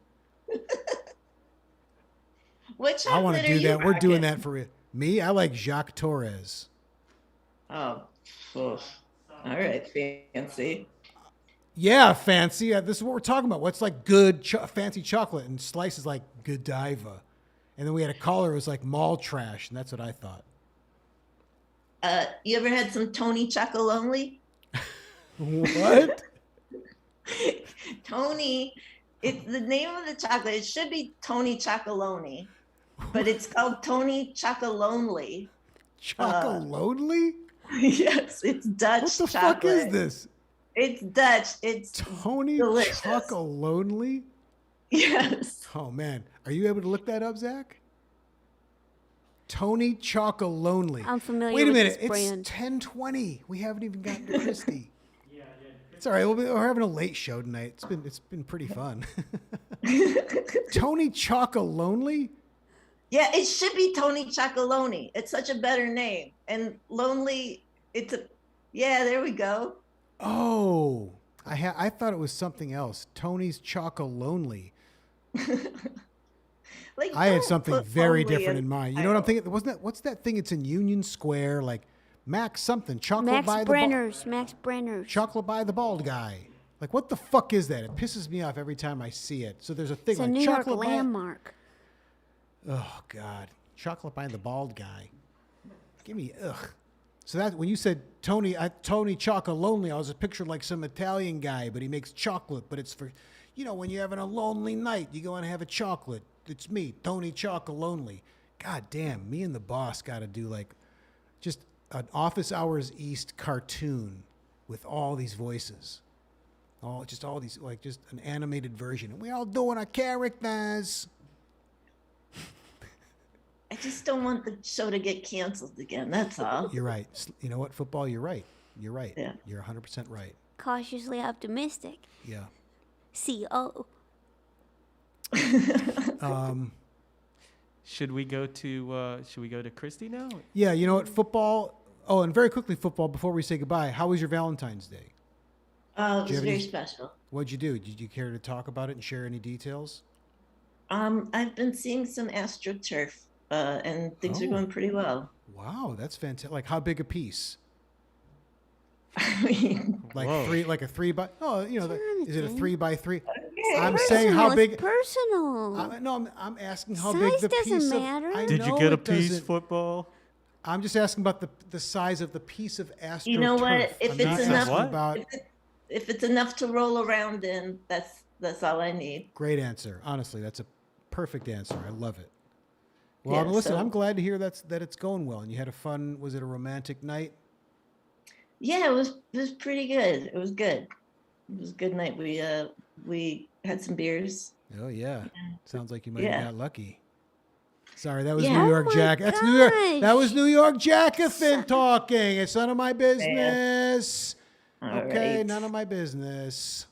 What I want to chocolate do are you that. We're doing rocking? that for me. I like Jacques Torres. Oh, oof. All right, fancy. Yeah, fancy. This is what we're talking about. What's like good fancy chocolate? And Slice is like Godiva. And then we had a caller who was like mall trash, and that's what I thought. You ever had some Tony Chocolonely? What? Tony, it's the name of the chocolate. It should be Tony Chocolonely, but it's called Tony Chocolonely. Chocolonely? Yes, it's Dutch What the chocolate. fuck is this? It's Dutch. It's Tony delicious. Chocolonely? Yes. Oh man, are you able to look that up, Zach? Tony Chocolonely. I'm familiar Wait a with minute, this it's brand. 10:20. We haven't even gotten to Christy. It's all right. We're having a late show tonight. It's been pretty fun. Tony Chocolonely? Yeah, it should be Tony Chocolonely. It's such a better name. And Lonely, yeah, there we go. Oh, I thought it was something else. Tony's Chocolonely. Like, I had don't something put very lonely different in mind. You know what I'm thinking? What's that thing? It's in Union Square, like Max something. Chocolate by Max Brenner's. Chocolate by the bald guy. Like, what the fuck is that? It pisses me off every time I see it. So there's a thing It's a like New York chocolate landmark. Oh God, chocolate by the bald guy. Give me ugh. So that when you said Tony Chocolonely, I was pictured like some Italian guy, but he makes chocolate. But it's for, when you're having a lonely night, you go and have a chocolate. It's me, Tony Chocolonely. God damn, me and the boss got to do like just an Office Hours East cartoon with all these voices. All these, like just an animated version. And we all doing our characters. I just don't want the show to get canceled again. That's all. You're right. You know what, football? You're right. You're right. Yeah. You're 100% right. Cautiously optimistic. Yeah. CO. Should we go to Christy now? Yeah, you know what, football. Oh, and very quickly, football. Before we say goodbye, how was your Valentine's Day? It was very special. What'd you do? Did you care to talk about it and share any details? I've been seeing some AstroTurf, and things are going pretty well. Wow, that's fantastic. Like, how big a piece? I mean, like a 3 by. Oh, is it a 3 by 3? Okay. I'm saying how big. Personal. No, I'm asking how Size big the doesn't piece matter. of. Did you get a piece, football? I'm just asking about the size of the piece of AstroTurf. You know what? If I'm it's not enough, asking about. if it's enough to roll around in, that's all I need. Great answer. Honestly, that's a perfect answer. I love it. Well, Yeah, listen, so- I'm glad to hear that it's going well, and you had a fun. Was it a romantic night? Yeah, it was pretty good. It was good. It was a good night. We had some beers. Oh yeah. Sounds like you might Yeah. have got lucky. Sorry, that was Yeah. New York Oh my Jack. That's New York. gosh. That was New York Jackathan talking. It's none of my business. All Okay, right. none of my business.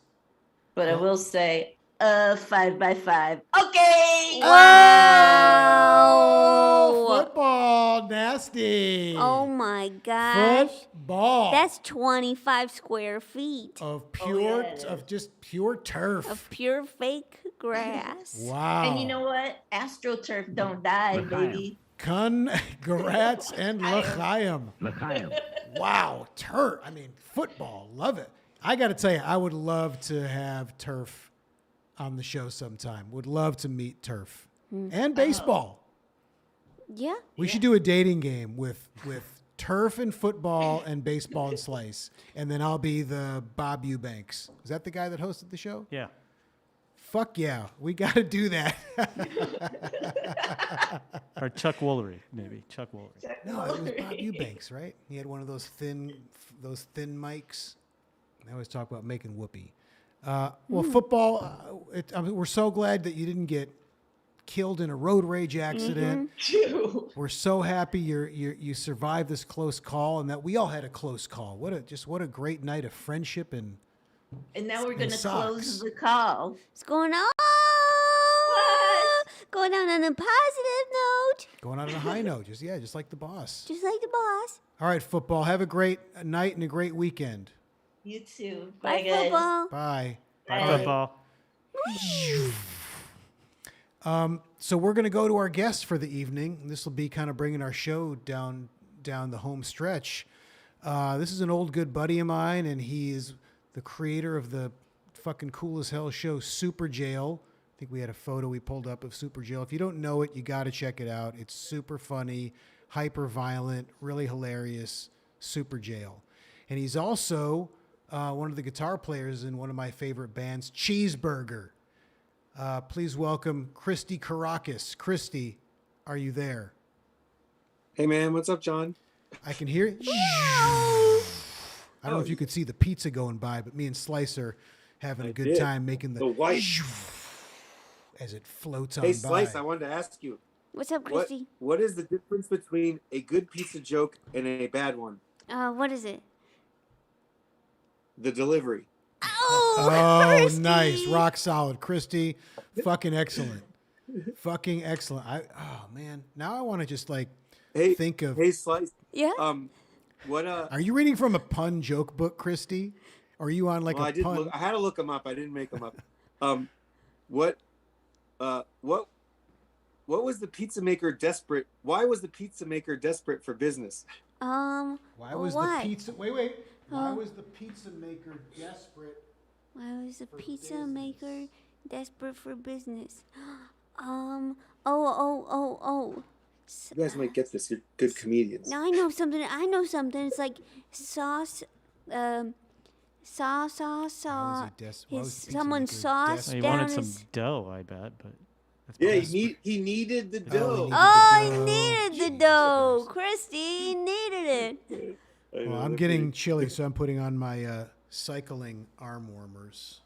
But I will say, 5 by 5. Okay. Oh, football, nasty. Oh my gosh. Football. That's 25 square feet of pure, yeah, it of just pure turf. of pure fake grass. Wow. And you know what? AstroTurf don't die, baby. Congrats and l'chaim. L'chaim. Wow, turf. I mean, football. Love it. I got to tell you, I would love to have turf on the show sometime. Would love to meet turf and baseball. Yeah. We should do a dating game with turf and football and baseball and slice. And then I'll be the Bob Eubanks. Is that the guy that hosted the show? Yeah. Fuck yeah. We got to do that. Or Chuck Woolery, maybe. Chuck Woolery. No, it was Bob Eubanks, right? He had one of those thin mics. I always talk about making whoopee. Well, football, we're so glad that you didn't get killed in a road rage accident. We're so happy you survived this close call, and that we all had a close call. What a great night of friendship and And now we're going to socks. close the call. It's going on. Going down on a positive note. going out on a high note. Just like the boss. Just like the boss. All right, football. Have a great night and a great weekend. You too. Bye, Bye, guys. football. Bye. Bye. Football. So we're going to go to our guest for the evening. This will be kind of bringing our show down the home stretch. This is an old good buddy of mine, and he is the creator of the fucking cool as hell show Superjail. I think we had a photo we pulled up of Superjail. If you don't know it, you got to check it out. It's super funny, hyper violent, really hilarious. Superjail, and he's also one of the guitar players in one of my favorite bands, Cheeseburger. Please welcome Christy Karacas. Christy, are you there? Hey man, what's up, John? I can hear it. I don't know if you could see the pizza going by, but me and Slicer having a good time making the white as it floats on Hey by. Slice, I wanted to ask you. What's up, Christy? What is the difference between a good pizza joke and a bad one? What is it? The delivery. Oh, Christy. nice. Rock solid. Christy, fucking excellent. Fucking excellent. Oh, man. Now I want to just like think of. Hey, Slice. Yeah. What? Are you reading from a pun joke book, Christy? Or are you on like well, a pun? I had to look them up. I didn't make them up. What was the pizza maker desperate? Why was the pizza maker desperate for business? Why was why? the pizza? Wait. Why was the pizza maker desperate? Why was the pizza business? maker desperate for business? Oh. You guys might get this. You're good comedians. Now I know something. It's like sauce. Sauce. Why was he des- why was the pizza Someone maker sauce He down wanted his. some dough, I bet, but that's Yeah, probably- he needed the dough. Oh, he needed the dough, Christy. He needed it. Well, I'm getting chilly, so I'm putting on my cycling arm warmers.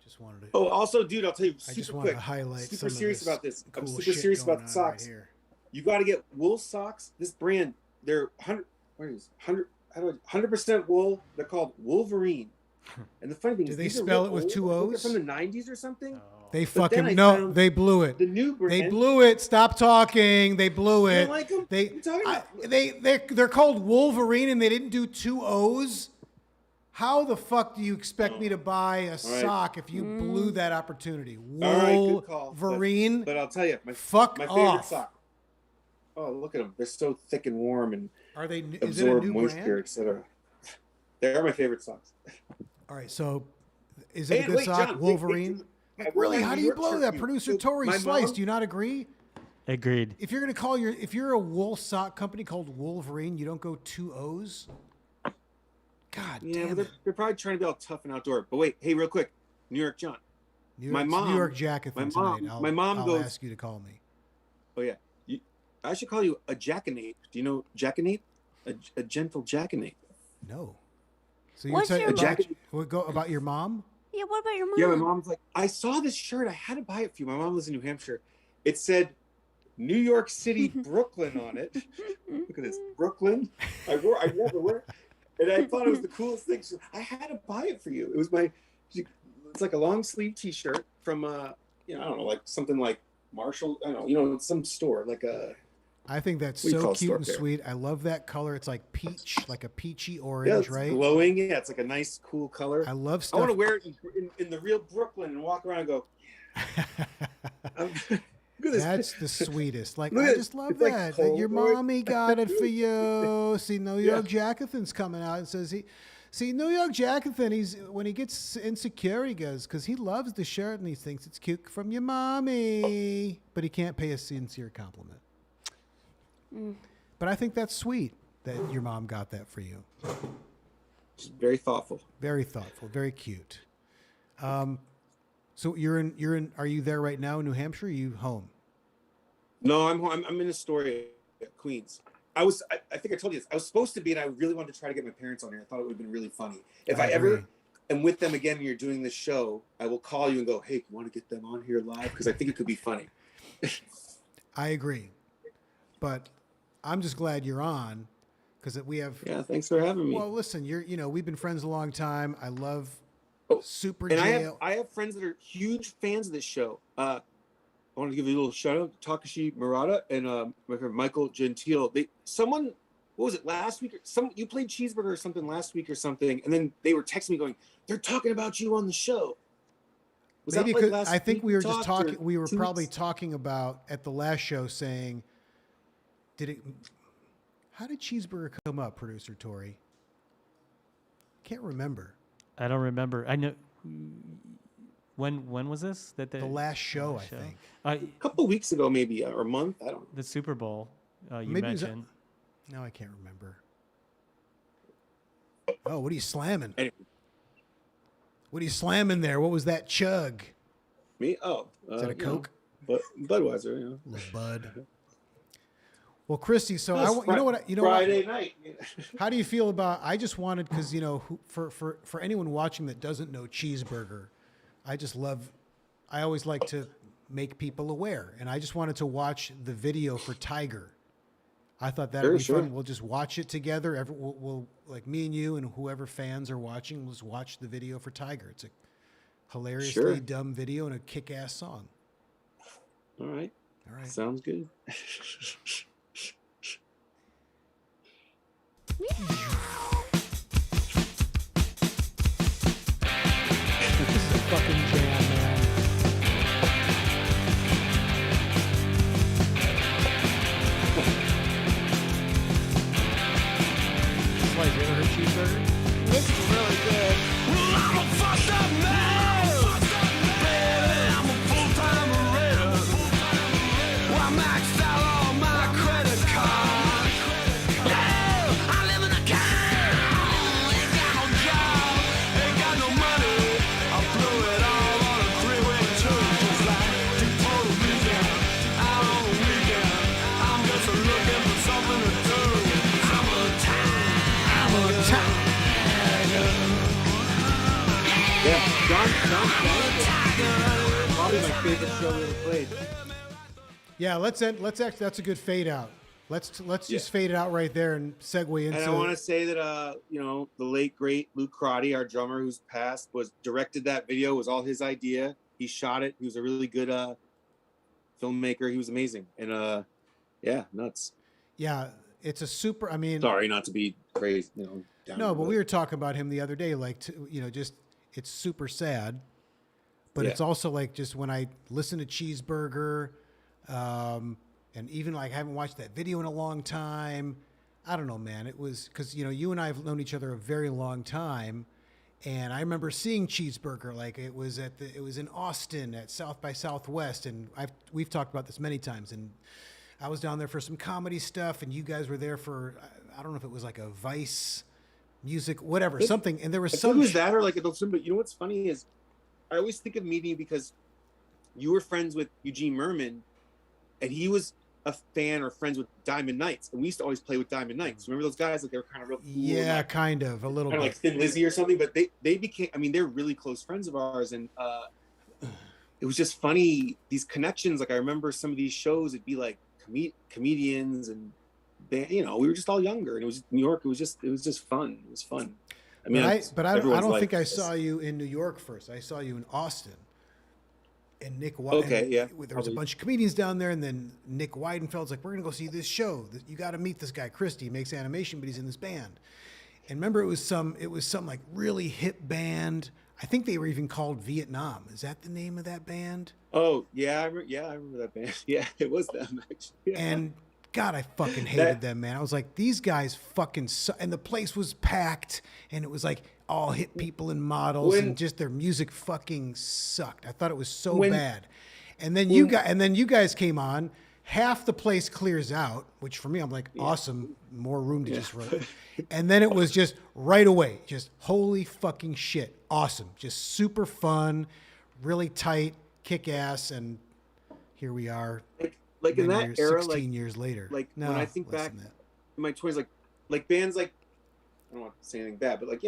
Just wanted to. Oh, also, dude, I'll tell you I just super wanted quick. to highlight some Super of serious this about this. I'm cool super shit serious going about the on right socks. here. You got to get wool socks. This brand, they're 100% wool. They're called Wolverine. And the funny thing Do is, they these are spell real it with old. two I think O's? They're from the 90s or something. They But then fucking I no. found They blew it. The new brand. They blew it. Stop talking. They blew You it. don't like 'em? What are you talking about? They're called Wolverine, and they didn't do two O's. How the fuck do you expect me to buy a sock if you blew that opportunity? All right, good call. Wolverine. But I'll tell you, my favorite off. sock. Oh, look at them. They're so thick and warm and Are they? Is it a absorb new moisture, brand? etc. They're my favorite socks. All right, so is it a And good wait, sock, John, wait, Wolverine? wait. Really? I How have do a you New York blow shirt that, for you. Producer So Tori my Slice? mom- Do you not agree? Agreed. If you're a wool sock company called Wolverine, you don't go two O's. God Yeah, damn but it. they're probably trying to be all tough and outdoor. But wait, hey, real quick, New York John. My mom, New York Jackathan my tonight. mom- my mom I'll goes- ask you to call me. Oh yeah, I should call you a jackanate. Do you know jackanate? A gentle jackanate. No. So you're What's saying your about your mom? Yeah, what about your mom? Yeah, my mom's like, I saw this shirt. I had to buy it for you. My mom lives in New Hampshire. It said New York City, Brooklyn on it. Look at this, Brooklyn. I never wear it. And I thought it was the coolest thing. So I had to buy it for you. It was it's like a long sleeve T-shirt from, I don't know, like something like Marshall. I don't know, some store, like a. I think that's What do you so call cute and store sweet. I love that color. It's like peach, like a peachy Yeah, orange, it's right? glowing. Yeah, it's like a nice, cool color. I love I stuff. want to wear it in the real Brooklyn and walk around and go. Look at this. That's the sweetest. Like, Look I at just it. love It's like that. That your Polaroid. mommy got it for you. See, New York Jackathan's coming out and says See, New York Jackathan, when he gets insecure, he goes, because he loves the shirt and he thinks it's cute from your mommy. But he can't pay a sincere compliment. But I think that's sweet that your mom got that for you. Very thoughtful. Very thoughtful. Very cute. So you're in. Are you there right now in New Hampshire? Or are you home? No, I'm home. I'm in Astoria, Queens. I think I told you this. I was supposed to be, and I really wanted to try to get my parents on here. I thought it would have been really funny. If I ever am with them again and you're doing this show, I will call you and go, hey, you want to get them on here live? Because I think it could be funny. I agree. But I'm just glad you're on because we have. Yeah, thanks for having me. Well, listen, we've been friends a long time. I love Superjail. And I have friends that are huge fans of this show. I want to give you a little shout out to Takashi Murata and my friend Michael Gentile. What was it last week? You played Cheeseburger or something last week or something, and then they were texting me going, "They're talking about you on the show." Was Maybe that like because last I think week we were just talked, or talking. We were 2 probably weeks? talking about at the last show saying, how did Cheeseburger come up, Producer Tori? Can't remember. I don't remember. I know. When was this? The last show, I think. A couple weeks ago, maybe, or a month. I don't know. The Super Bowl you Maybe it was mentioned. No, I can't remember. Oh, what are you slamming? What are you slamming there? What was that chug? Me? Oh. Is that a Coke? Budweiser, Little Bud. Well, Christy, so That's Friday night. How do you feel about? I just wanted because for anyone watching that doesn't know Cheeseburger, I always like to make people aware, and I just wanted to watch the video for Tiger. I thought that'd be fun. We'll just watch it together. We'll like me and you and whoever fans are watching, we'll just watch the video for Tiger. It's a hilariously dumb video and a kick-ass song. All right. All right. Sounds good. This is a fucking jam, man. Slice, you ever heard Cheeseburger? This is really good. Well, I'm a fucked up man. Baby, I'm a full-time raider. Well, I maxed out all my credit cards. Yeah, I live in a car. Ain't got no job, ain't got no money. I blew it all on a three-way tour, just like total weekend. Out on the weekend, I'm just looking for something to do. I'm a tiger. Yeah, John, probably my favorite show we ever played. Yeah, let's actually, that's a good fade out. Let's just fade it out right there and segue into. And I want to say that the late great Luke Crotty, our drummer who's passed, directed that video. It was all his idea. He shot it. He was a really good filmmaker. He was amazing. And yeah, nuts. Yeah, it's a super. I mean, sorry not to be crazy. No, but we were talking about him the other day. Like, just it's super sad, but it's also like just when I listen to Cheeseburger, and even like I haven't watched that video in a long time. I don't know, man. It was because you and I have known each other a very long time, and I remember seeing Cheeseburger. Like it was in Austin at South by Southwest, and we've talked about this many times. And I was down there for some comedy stuff, and you guys were there for I don't know if it was like a Vice music, whatever, something. And there was some. It was that or like but you know what's funny is I always think of meeting you because you were friends with Eugene Merman, and he was a fan or friends with Diamond Knights, and we used to always play with Diamond Knights. Remember those guys? Like they were kind of real cool. Yeah, kind of a little bit like Thin Lizzy or something. But they became. I mean, they're really close friends of ours, and it was just funny these connections. Like I remember some of these shows. It'd be like comedians and. We were just all younger, and it was New York. It was just fun. It was fun. I mean, I don't think I saw you in New York first. I saw you in Austin. And Nick White. Okay, yeah. There was a bunch of comedians down there, and then Nick Weidenfeld's like, "We're gonna go see this show. You got to meet this guy, Christy. He makes animation, but he's in this band." And remember, it was some like really hip band. I think they were even called Vietnam. Is that the name of that band? Oh yeah, I remember that band. Yeah, it was them actually. Yeah. And God, I fucking hated them, man. I was like, these guys fucking suck. And the place was packed, and it was like all hit people and models, and just their music fucking sucked. I thought it was so bad. And then you guys came on. Half the place clears out, which for me, I'm like, awesome, more room to just run. And then it was just right away, just holy fucking shit, awesome, just super fun, really tight, kick ass, and here we are. Like in that era, 16 years later. Like when I think back in my 20s, like bands like I don't want to say anything bad, but like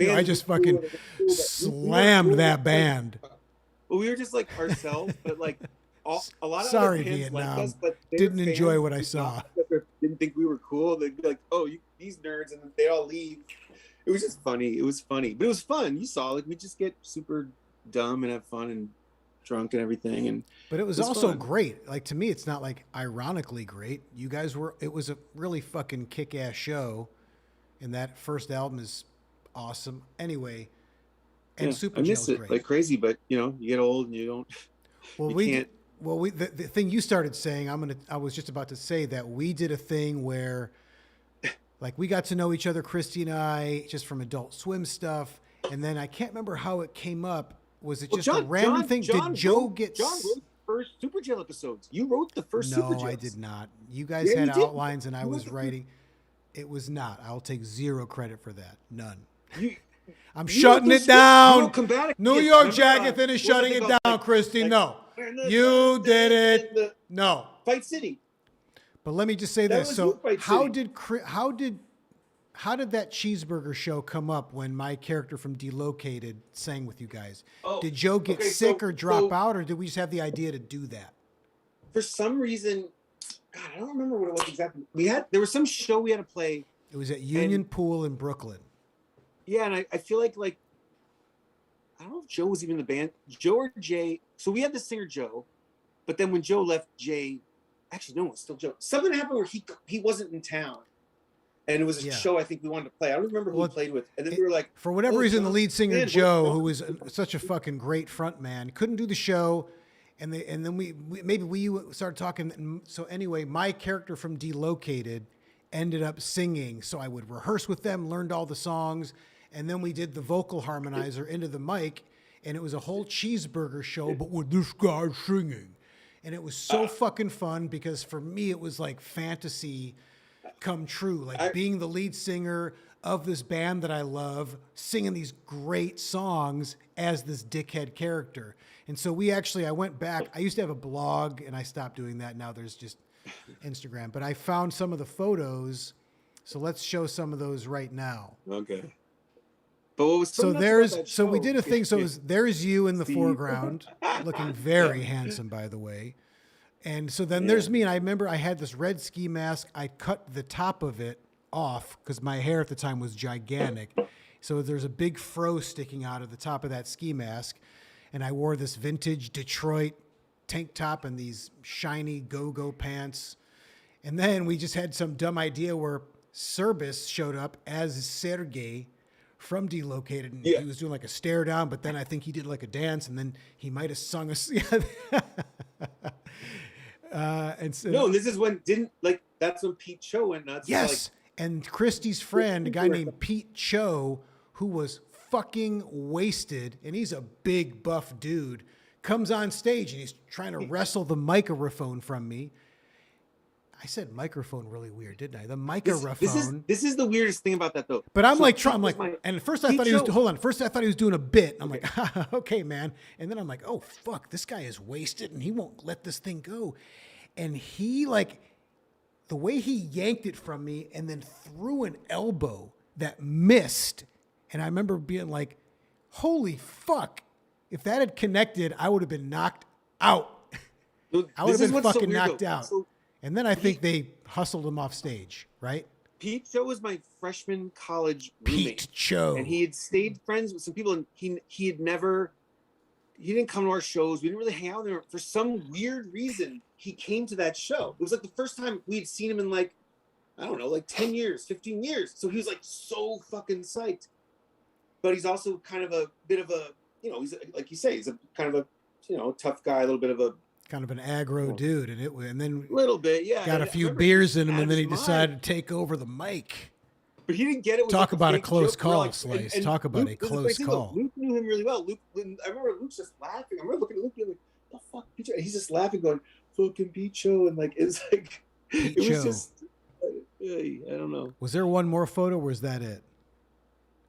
I just fucking slammed that band. Well, we were just like ourselves, but like a lot of sorry, other bands Vietnam. Like us, but didn't enjoy what I saw. Didn't think we were cool. They'd be like, "Oh, these nerds," and they all leave. It was just funny. It was funny, but it was fun. You saw, like, we just get super dumb and have fun and drunk and everything. But it was also great. Like, to me, it's not like ironically great. You guys it was a really fucking kick-ass show, and that first album is awesome. Anyway, and Superjail I miss it great. like crazy, but you get old and you don't. Well, the thing you started saying, I was just about to say that we did a thing where, like, we got to know each other, Christy and I, just from Adult Swim stuff, and then I can't remember how it came up. Was it just a random thing? Did Joe get? John wrote the first Superjail episodes. You wrote the first Superjail. No, I did not. You guys had outlines, and I was writing. It was not. I'll take zero credit for that. None. I'm shutting it down. New York Jagathan is shutting it down, Christy. No. You did it. No. Fight City. But let me just say this. So how did that Cheeseburger show come up when my character from Delocated sang with you guys? Did Joe get sick or drop out, or did we just have the idea to do that? For some reason, God, I don't remember what it was exactly. There was some show we had to play. It was at Union Pool in Brooklyn. Yeah, and I feel like I don't know if Joe was even in the band. Joe or Jay. So we had the singer Joe, but then when Joe left, Jay, actually no, it was still Joe. Something happened where he wasn't in town, and it was a show I think we wanted to play. I don't remember who we played with, and then we were like, for whatever reason, the lead singer man, Joe, who was such a fucking great front man, couldn't do the show, and then we started talking. And so anyway, my character from Delocated ended up singing, so I would rehearse with them, learned all the songs, and then we did the vocal harmonizer into the mic, and it was a whole Cheeseburger show, but with this guy singing. And it was so fucking fun because for me, it was like fantasy come true. Like being the lead singer of this band that I love, singing these great songs as this dickhead character. And so I went back. I used to have a blog and I stopped doing that. Now there's just Instagram. But I found some of the photos. So let's show some of those right now. Okay. But what was so we did a thing. So there's you in the foreground, looking very handsome, by the way. And so then there's me, and I remember I had this red ski mask. I cut the top of it off because my hair at the time was gigantic. So there's a big fro sticking out of the top of that ski mask. And I wore this vintage Detroit tank top and these shiny go-go pants. And then we just had some dumb idea where Serbis showed up as Sergey from Delocated, and he was doing like a stare down, but then I think he did like a dance, and then he might have sung us. And so, no, this is when that's when Pete Cho went nuts. Yes, and Christy's friend, a guy named Pete Cho, who was fucking wasted, and he's a big buff dude, comes on stage and he's trying to wrestle the microphone from me. I said microphone really weird, didn't I? The microphone. This is the weirdest thing about that, though. But I'm and at first I thought he was, hold on. First I thought he was doing a bit. I'm like, okay, man. And then I'm like, oh, fuck, this guy is wasted and he won't let this thing go. And he, the way he yanked it from me and then threw an elbow that missed. And I remember being like, holy fuck. If that had connected, I would have been knocked out. I would have been fucking knocked out. And then I think they hustled him off stage, right? Pete Cho was my freshman college roommate. Pete Cho. And he had stayed friends with some people, and he didn't come to our shows. We didn't really hang out with him. For some weird reason, he came to that show. It was like the first time we had seen him in 10 years, 15 years. So he was so fucking psyched. But he's also kind of a bit of a, he's like you say, he's a kind of a, tough guy, a little bit of a, kind of an aggro dude, and then a little bit, yeah. Got a few beers in him, and then he decided to take over the mic. But he didn't get it. Talk about a close call, Slice. Talk about a close call. Luke knew him really well. I remember Luke's just laughing. I remember looking at Luke and like, "The fuck, Pete Cho?" And he's just laughing, going, "Fucking Pete Cho," and it was just, I don't know. Was there one more photo? Or was that it?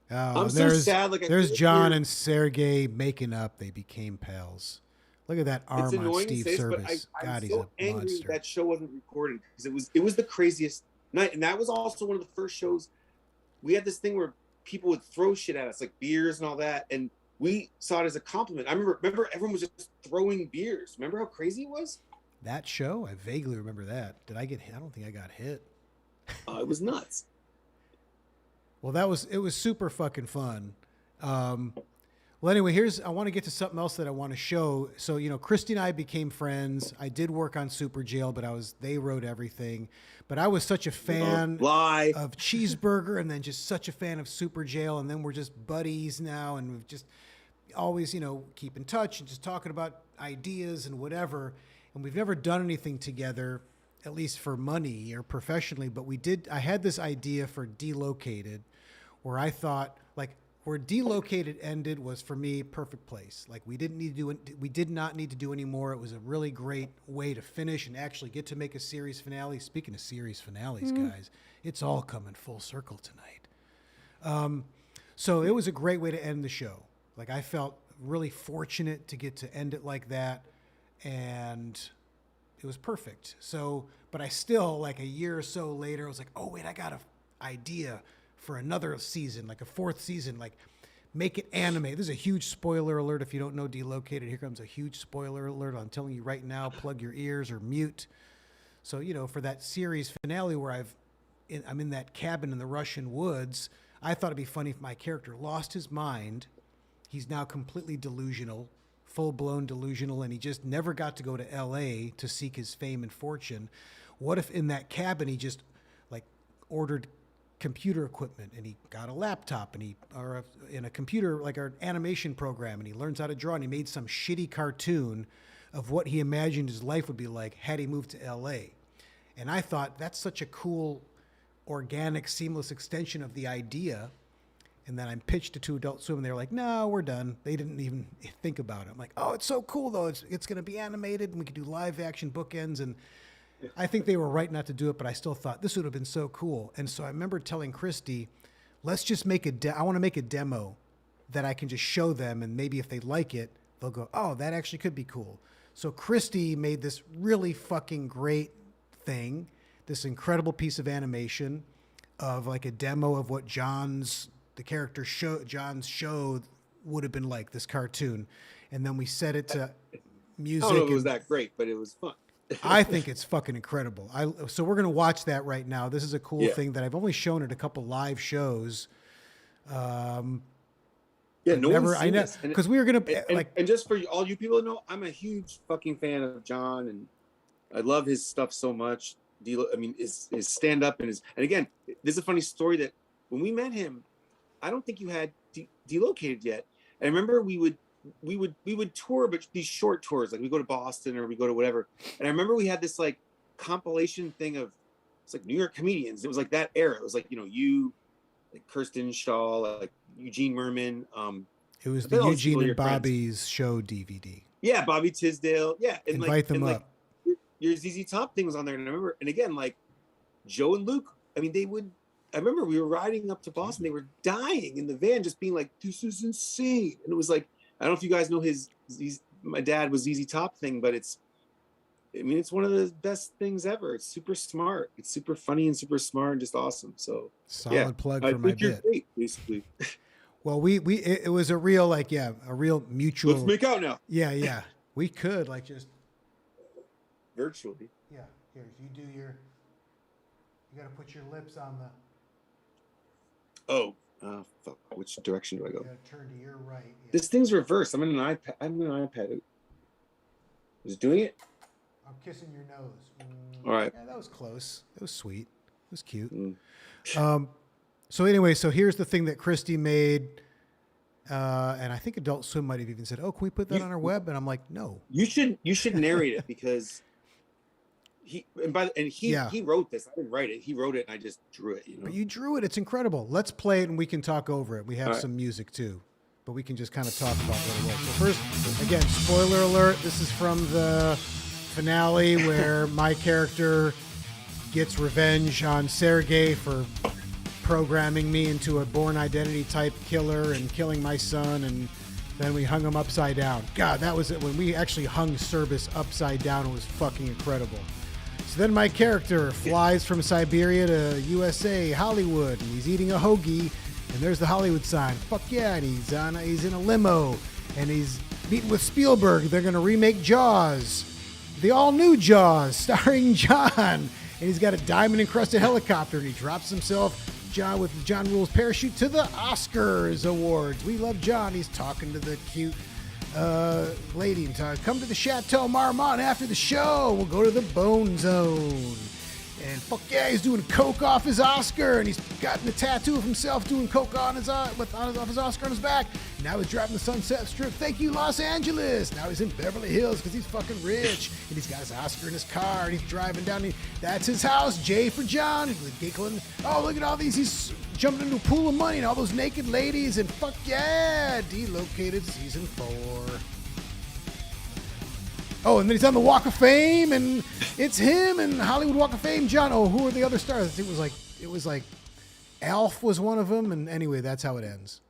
Oh, I'm so sad. There's John and Sergey making up. They became pals. Look at that arm on Steve Service. God, he's a angry monster. That show wasn't recorded because it was the craziest night, and that was also one of the first shows. We had this thing where people would throw shit at us, like beers and all that, and we saw it as a compliment. I remember everyone was just throwing beers. Remember how crazy it was? That show, I vaguely remember that. Did I get hit? I don't think I got hit. It was nuts. Well, it was super fucking fun. Well, anyway, I want to get to something else that I want to show. So, Christy and I became friends. I did work on Superjail, but they wrote everything. But I was such a fan of Cheeseburger and then just such a fan of Superjail. And then we're just buddies now. And we've just always, keep in touch and just talking about ideas and whatever. And we've never done anything together, at least for money or professionally. But I had this idea for Delocated where I thought, where Delocated ended was for me perfect place. We did not need to do any more. It was a really great way to finish and actually get to make a series finale. Speaking of series finales, guys, it's all coming full circle tonight. So it was a great way to end the show. I felt really fortunate to get to end it like that, and it was perfect. So, but I still, a year or so later, I was like, oh wait, I got an idea for another season, a fourth season, make it anime. This is a huge spoiler alert. If you don't know Delocated, here comes a huge spoiler alert. I'm telling you right now, plug your ears or mute. So, you know, for that series finale where I'm in that cabin in the Russian woods, I thought it'd be funny if my character lost his mind. He's now completely delusional, full-blown delusional, and he just never got to go to L.A. to seek his fame and fortune. What if in that cabin he just, like, ordered computer equipment and he got a laptop in a computer, like an animation program, and he learns how to draw, and he made some shitty cartoon of what he imagined his life would be like had he moved to L.A. And I thought that's such a cool, organic, seamless extension of the idea. And then I pitched it to Adult Swim, and they were like, no, we're done. They didn't even think about it. I'm like, oh, it's so cool, though. It's going to be animated, and we can do live action bookends. And I think they were right not to do it, but I still thought this would have been so cool. And so I remember telling Christy, let's just make I want to make a demo that I can just show them, and maybe if they like it, they'll go, oh, that actually could be cool. So Christy made this really fucking great thing, this incredible piece of animation of like a demo of what John's show would have been like, this cartoon. And then we set it to music. I don't know if it was that great, but it was fun. I think it's fucking incredible. So we're going to watch that right now. This is a cool thing that I've only shown at a couple live shows. Yeah, no one's seen this. Because we were going to and just for all you people to know, I'm a huge fucking fan of John, and I love his stuff so much. His stand up and again, this is a funny story that when we met him, I don't think you had Delocated yet. And I remember we would tour, but these short tours, like we go to Boston or we go to whatever. And I remember we had this like compilation thing of, it's like New York comedians. It was like that era. It was like, you know, you, like Kirsten Shaw, like Eugene Merman. It was the Eugene and Bobby's show DVD. Yeah, Bobby Tisdale. Yeah, and invite them up. Like, your ZZ Top thing was on there, and I remember, and again, like Joe and Luke. I mean, I remember we were riding up to Boston. They were dying in the van, just being like, "This is insane." And it was like, I don't know if you guys know my dad was ZZ Top thing, but it's one of the best things ever. It's super smart. It's super funny and super smart and just awesome. So solid plug for my bit. Great, basically. Well, it was a real a real mutual. Let's make out now. Yeah. We could just virtually. Yeah. Here, if you got to put your lips on the. Oh, fuck. Which direction do I go? You got to turn to your right. Yeah. This thing's reversed. I'm in an iPad. Is it doing it? I'm kissing your nose. All right. Yeah, that was close. It was sweet. It was cute. So anyway, here's the thing that Christy made. And I think Adult Swim might have even said, "Oh, can we put that on our web?" And I'm like, "No." You should narrate it because he wrote this. I didn't write it. He wrote it, and I just drew it. You know. But you drew it. It's incredible. Let's play it, and we can talk over it. We have some music too, but we can just kind of talk about what it was. So first, again, spoiler alert. This is from the finale where my character gets revenge on Sergei for programming me into a Born Identity type killer and killing my son, and then we hung him upside down. God, that was it. When we actually hung Service upside down, it was fucking incredible. So then my character flies from Siberia to USA, Hollywood, and he's eating a hoagie, and there's the Hollywood sign. Fuck yeah, and he's in a limo, and he's meeting with Spielberg. They're going to remake Jaws, the all-new Jaws, starring John, and he's got a diamond-encrusted helicopter, and he drops himself with the John Rules parachute to the Oscars awards. We love John. He's talking to the cute lady and talking, come to the Chateau Marmont after the show. We'll go to the Bone Zone. And fuck yeah, he's doing coke off his Oscar, and he's gotten a tattoo of himself doing coke off his Oscar on his back. Now he's driving the Sunset Strip. Thank you, Los Angeles. Now he's in Beverly Hills because he's fucking rich, and he's got his Oscar in his car, and he's driving down. That's his house. J for John. He's giggling. Oh, look at all these. He's jumping into a pool of money and all those naked ladies, and fuck yeah, Delocated season 4. Oh, and then he's on the Walk of Fame, and it's him and Hollywood Walk of Fame. John. Oh, who are the other stars? It was like Alf was one of them. And anyway, that's how it ends.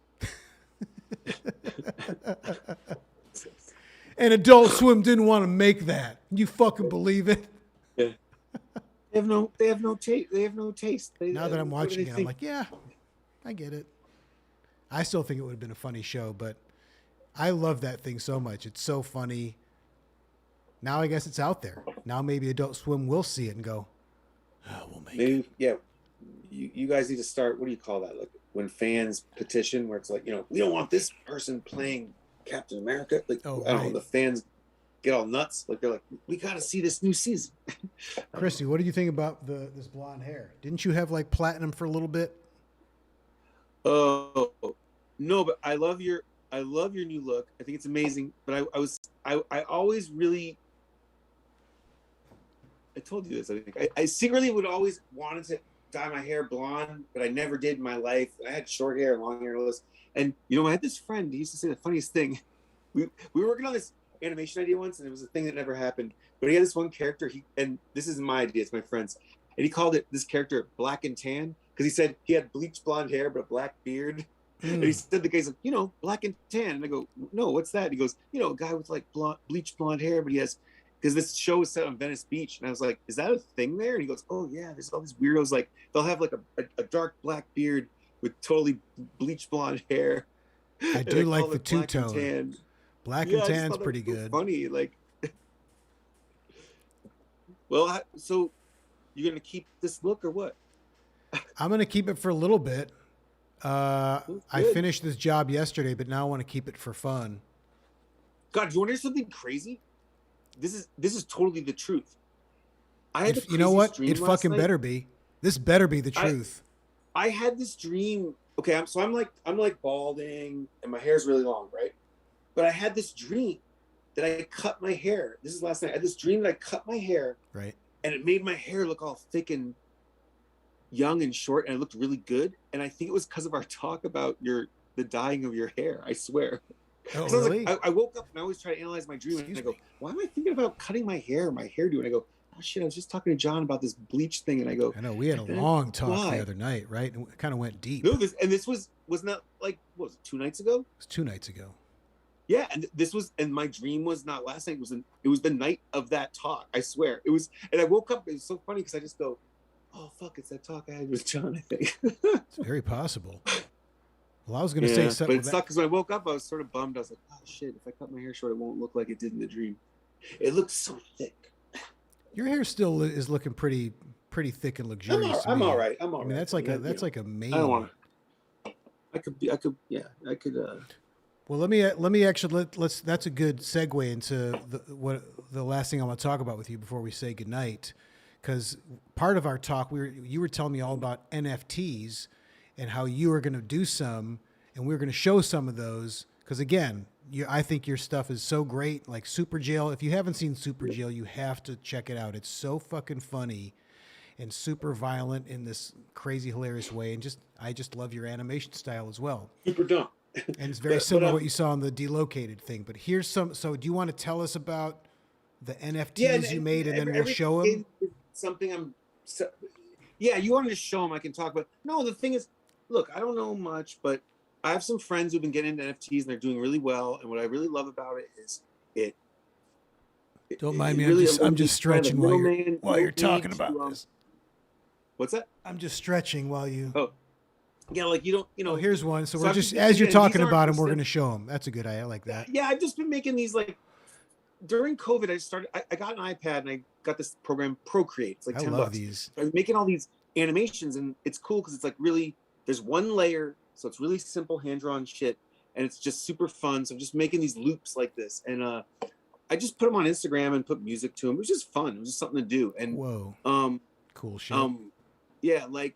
And Adult Swim didn't want to make that. You fucking believe it? Yeah. They have no taste. They have no taste. Now that I'm watching it, I'm like, yeah, I get it. I still think it would have been a funny show, but I love that thing so much. It's so funny. Now I guess it's out there. Now maybe Adult Swim will see it and go, we'll make it. Yeah. You guys need to start, what do you call that? Like when fans petition where it's like, we don't want this person playing Captain America. Like, I don't know, the fans get all nuts. Like they're like, we got to see this new season. Christy, what do you think about this blonde hair? Didn't you have like platinum for a little bit? Oh, no, but I love your new look. I think it's amazing. But I always really, I told you this, I think. I secretly would always wanted to dye my hair blonde, but I never did in my life. I had short hair and long hair. And, I had this friend, he used to say the funniest thing. We were working on this animation idea once, and it was a thing that never happened. But he had this one character, and this isn't my idea, it's my friend's. And he called this character Black and Tan, because he said he had bleached blonde hair, but a black beard. And he said, the guy's like, Black and Tan. And I go, no, what's that? And he goes, a guy with like bleached blonde hair, but he has, because this show is set on Venice Beach. And I was like, is that a thing there? And he goes, oh yeah, there's all these weirdos, like they'll have like a dark black beard with totally bleached blonde hair. I do like the two-tone. Black and Tan's pretty good. Funny, like. Well, so you're gonna keep this look or what? I'm gonna keep it for a little bit. I finished this job yesterday, but now I want to keep it for fun. God, do you want to hear something crazy? This is totally the truth. I had you know what? It fucking better be. This better be the truth. I had this dream. Okay, I'm like balding and my hair's really long, right? But I had this dream that I cut my hair. This is last night. I had this dream that I cut my hair. Right. And it made my hair look all thick and young and short, and it looked really good. And I think it was because of our talk about the dyeing of your hair. I swear. Oh, really? I woke up and I always try to analyze my dream, and I go, why am I thinking about cutting my hair, my hairdo? And I go, oh shit, I was just talking to John about this bleach thing, and I go, I know we had a long talk the other night, right? And it kind of went deep. No, this was not like, what was it, 2 nights ago? It was 2 nights ago. Yeah, and my dream was not last night. It was the night of that talk. I swear it was. And I woke up. It was so funny because I just go, oh fuck, it's that talk I had with John. I think it's very possible. Well, I was gonna say something, but it sucked because when I woke up, I was sort of bummed. I was like, oh shit, if I cut my hair short, it won't look like it did in the dream. It looks so thick. Your hair still is looking pretty thick and luxurious. I'm all right. I'm all right. I mean, that's like a main. I don't want to. I could. Well, let me actually let's. That's a good segue into the last thing I want to talk about with you before we say goodnight, because part of our talk you were telling me all about NFTs and how you were going to do some, and we were going to show some of those. Because again, I think your stuff is so great. Like Superjail. If you haven't seen Superjail, you have to check it out. It's so fucking funny and super violent in this crazy, hilarious way. And I just love your animation style as well. Super dumb. And it's very similar to what you saw on the Delocated thing. But here's some. So do you want to tell us about the NFTs you made, and then we'll show them? Something you wanted to show them. I can talk about. No, the thing is, look, I don't know much, but I have some friends who've been getting into NFTs and they're doing really well. And what I really love about it is Don't mind me. Really I'm just stretching while you're talking about this. What's that? I'm just stretching while you. Oh. Yeah, like you don't. Here's one. So we're just as you're talking about them, we're going to show them. That's a good idea. I like that. Yeah, I've just been making these like during COVID. I got an iPad and I got this program Procreate. It's like $10. I love these. I'm making all these animations and it's cool because it's like really there's one layer, so it's really simple hand drawn shit, and it's just super fun. So I'm just making these loops like this, and I just put them on Instagram and put music to them. It was just fun. It was just something to do. And cool shit. Yeah, like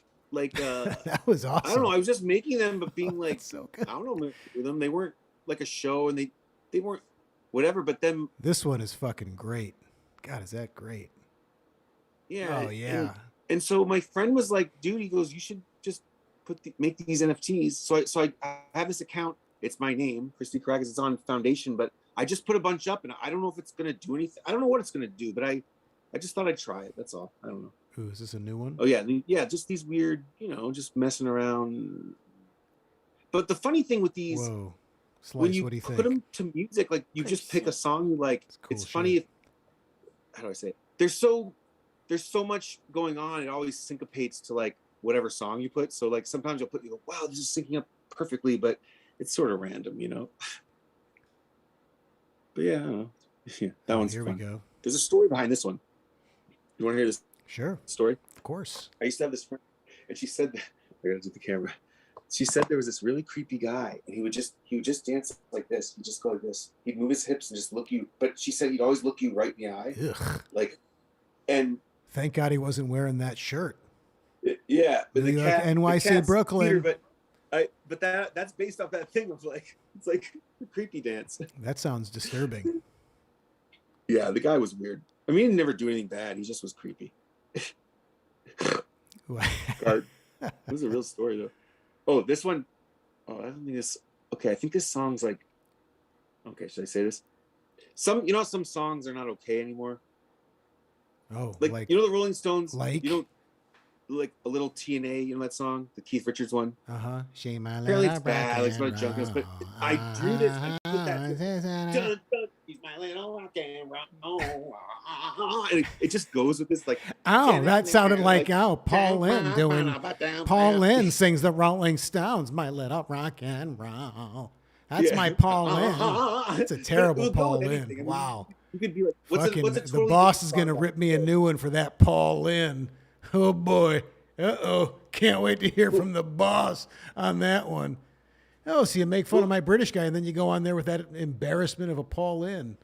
that was awesome. I don't know. I was just making them, but being like, so good. I don't know with them. They weren't like a show, and they weren't whatever. But then this one is fucking great. God, is that great? Yeah. Oh yeah. And so my friend was like, dude, he goes, you should just make these NFTs. So I have this account. It's my name, Christy Karacas. It's on Foundation, but I just put a bunch up, and I don't know if it's gonna do anything. I don't know what it's gonna do, but I just thought I'd try it. That's all. I don't know. Ooh, is this a new one? Oh yeah, just these weird, just messing around. But the funny thing with these, when you put them to music, like you just pick a song you like. It's funny. How do I say it? There's so much going on. It always syncopates to like whatever song you put. So like sometimes you go, wow, this is syncing up perfectly, but it's sort of random, But yeah, I don't know. Yeah, that one's here fun. We go. There's a story behind this one. You want to hear this Sure. story? Of course. I used to have this friend, and she said, I gotta do the camera. She said there was this really creepy guy, and he would just dance like this. He'd just go like this. He'd move his hips and just look you. But she said he'd always look you right in the eye. Ugh. Like, and Thank God he wasn't wearing that shirt. yeah, but New York, NYC, cat's Brooklyn. Peter, but that's based off that thing of like, it's like a creepy dance. That sounds disturbing. Yeah, the guy was weird. I mean, he never do anything bad. He just was creepy. It was a real story though. Oh, this one. Oh, I don't think this. Okay, I think this song's like. Okay, should I say this? Some songs are not okay anymore. Oh, like you know the Rolling Stones. Like like a little TNA. You know that song, the Keith Richards one. Shame my Apparently it's bad. Like it's not junk, but I drew this. I put that. Dun, dun, he's my little rock and roll. And it just goes with this like. Oh, that sounded like Paul Lynn doing. Paul Lynn sings the Rolling Stones, my little rock and roll. That's my Paul Lynn. That's a terrible Paul Lynn. Wow. You could be like, the boss is gonna rip me a new one for that Paul Lynn. Oh boy. Uh-oh. Can't wait to hear from the boss on that one. Oh, so you make fun of my British guy and then you go on there with that embarrassment of a Paul Lynn.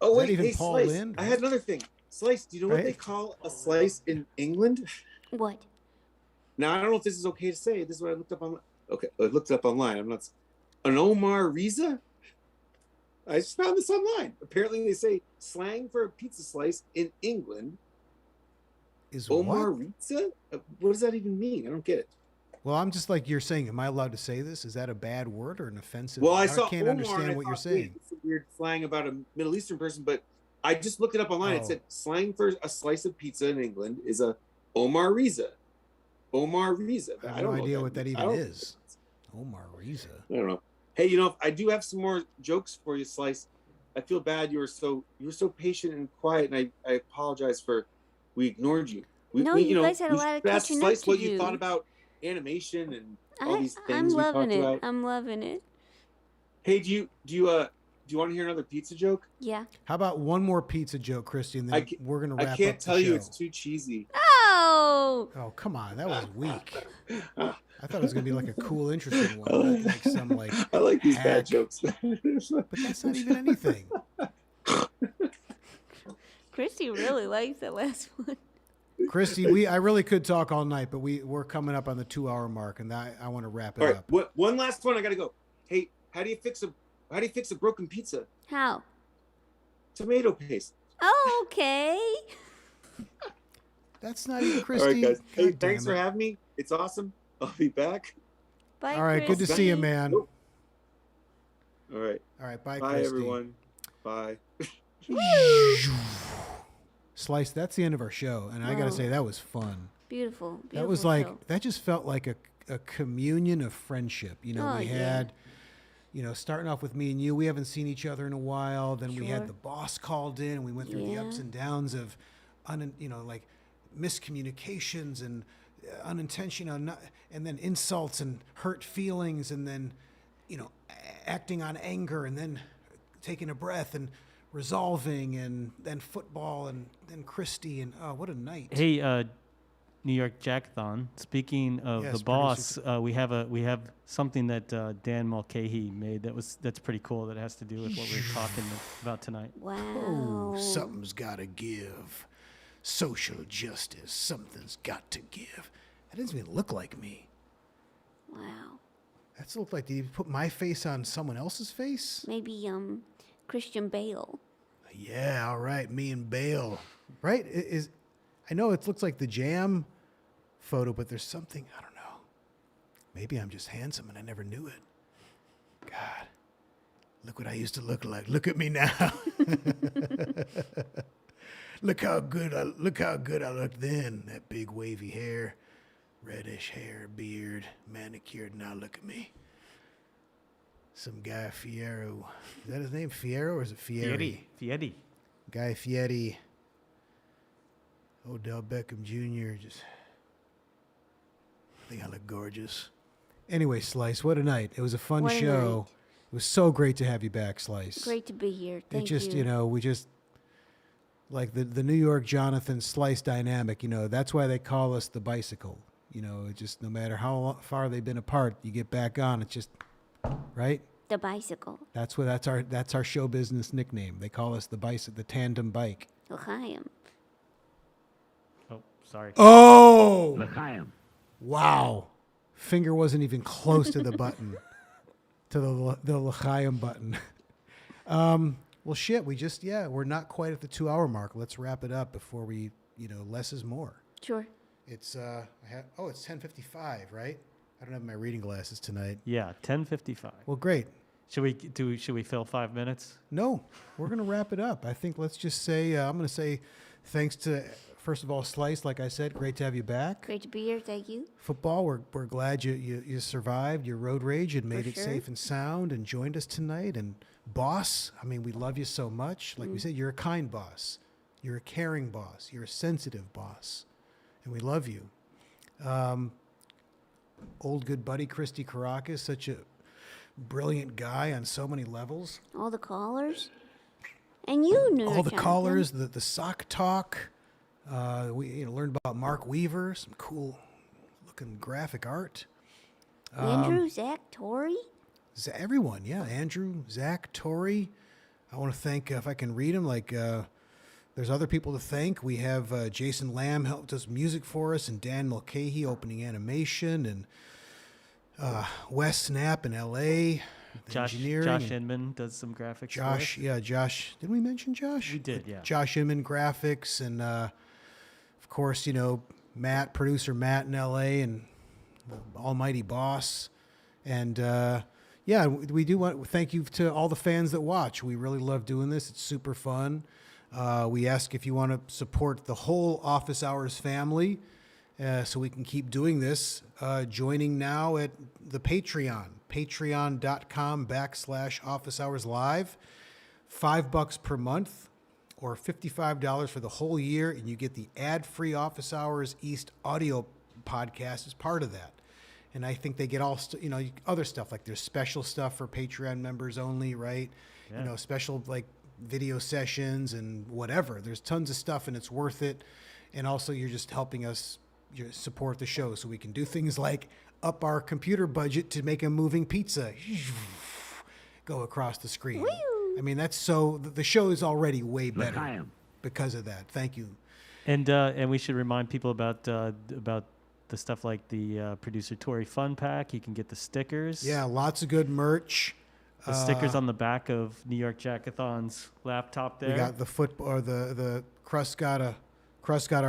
Oh, wait, even hey, Paul Slice, Lynn? I had another thing. Slice, do you know what Right? they call a slice in England? What? Now, I don't know if this is okay to say. This is what I looked up online. Okay, I looked it up online. I'm not... An Omar Riza? I just found this online. Apparently, they say slang for a pizza slice in England is Omar what? Riza? What does that even mean? I don't get it. Well, I'm just like you're saying. Am I allowed to say this? Is that a bad word or an offensive? Well, I saw can't Omar understand and I what you're thought, wait, saying. it's a weird slang about a Middle Eastern person, but I just looked it up online. Oh. It said slang for a slice of pizza in England is a Omar Riza. Omar Riza. I I have don't no know idea what that means. even is. Omar Riza. I don't know. Hey, I do have some more jokes for you, Slice. I feel bad you were so patient and quiet, and I apologize we ignored you. You guys had a lot of asked catching up Slice to what do. you thought about animation and all these I'm things we loving talked it. about. I'm loving it. Hey, do you want to hear another pizza joke? Yeah. How about one more pizza joke, Christy, and then we're gonna wrap up I can't the tell you show. it's too cheesy. Oh. Oh, come on, that was weak. I thought it was gonna be like a cool, interesting one, like some like. I like these hack. bad jokes. But that's not even anything. Christy really likes that last one. Christy, I really could talk all night, but we're coming up on the 2-hour mark, and I want to wrap it All right, up. one last one. I gotta go. Hey, how do you fix a broken pizza? How? Tomato paste. Oh, okay. That's not even Christy. All right, guys. Hey, God thanks damn for it. having me. It's awesome. I'll be back. Bye, All right, good to see you, man. All right. All right, bye, Bye, Christy. everyone. Bye. Slice, that's the end of our show, and I got to say that was fun. Beautiful. That was like that just felt like a communion of friendship. We had, starting off with me and you. We haven't seen each other in a while. Then we had the boss called in, and we went through the ups and downs of, like miscommunications and unintentional, and then insults and hurt feelings, and then, acting on anger, and then taking a breath and resolving, and then football, and then Christy, and what a night. Hey, New York Jackathon. Speaking of Yes, the boss, we have something that Dan Mulcahy made that's pretty cool. That has to do with what we were talking about tonight. Wow. Oh, something's got to give. Social justice. Something's got to give. That doesn't even look like me. Wow. That's looked like, did you put my face on someone else's face? Maybe Christian Bale. Yeah, all right, me and Bale. Right? I know it looks like the Jam photo, but there's something, I don't know. Maybe I'm just handsome and I never knew it. God, look what I used to look like. Look at me now. Look how good I looked then. That big wavy hair, reddish hair, beard, manicured. Now look at me. Some guy Fierro. Is that his name? Fierro or is it Fieri? Fieri. Guy Fieri. Odell Beckham Jr. I think I look gorgeous. Anyway, Slice, what a night. It was a fun What a show. night. It was so great to have you back, Slice. Great to be here. Thank it just, you. we just like the New York Jonathan Slice dynamic. You know, that's why they call us the bicycle. You know, it just no matter how far they've been apart, you get back on. It's just right. The bicycle. That's our show business nickname. They call us the bicycle, the tandem bike. L'chaim. Oh, sorry. Oh, L'chaim. wow! Finger wasn't even close to the button, to the L'chaim button. Well, shit. We're not quite at the 2-hour mark. Let's wrap it up before we, less is more. Sure. It's it's 10:55, right? I don't have my reading glasses tonight. Yeah, 10:55. Well, great. Should we fill 5 minutes? No, we're gonna wrap it up. I think let's just say I'm gonna say thanks to first of all Slice. Like I said, great to have you back. Great to be here. Thank you. Football, we're glad you survived your road rage and made For it sure. safe and sound and joined us tonight. And boss, I mean, we love you so much. Like we said, you're a kind boss. You're a caring boss. You're a sensitive boss. And we love you. Old good buddy Christy Karacas, such a brilliant guy on so many levels. All the callers. And you knew All the Jonathan. callers, the sock talk. We learned about Mark Weaver, some cool looking graphic art. Andrew, Zach, Tori. Everyone, yeah. Andrew, Zach, Tori. I want to thank, if I can read them, there's other people to thank. We have Jason Lamb helped us music for us, and Dan Mulcahy opening animation, and Wes Snap in L.A. engineering. Josh Inman does some graphics. Josh, yeah, Josh. Did we mention Josh? We did, yeah. Josh Inman graphics, and of course, Matt, producer Matt in L.A. and the almighty boss, and we do want to thank you to all the fans that watch. We really love doing this. It's super fun. We ask if you want to support the whole Office Hours family so we can keep doing this. Joining now at the Patreon, patreon.com/Office Hours Live. $5 per month or $55 for the whole year, and you get the ad-free Office Hours East audio podcast as part of that. And I think they get all, other stuff, like there's special stuff for Patreon members only, right? Yeah. Special video sessions and whatever. There's tons of stuff and it's worth it. And also you're just helping us support the show so we can do things like up our computer budget to make a moving pizza go across the screen. Woo! I mean, the show is already way better because of that. Thank you. And we should remind people about the stuff like the producer Tori Fun Pack. You can get the stickers. Yeah, lots of good merch. The stickers on the back of New York Jackathon's laptop there. We got the football, or the Crust got a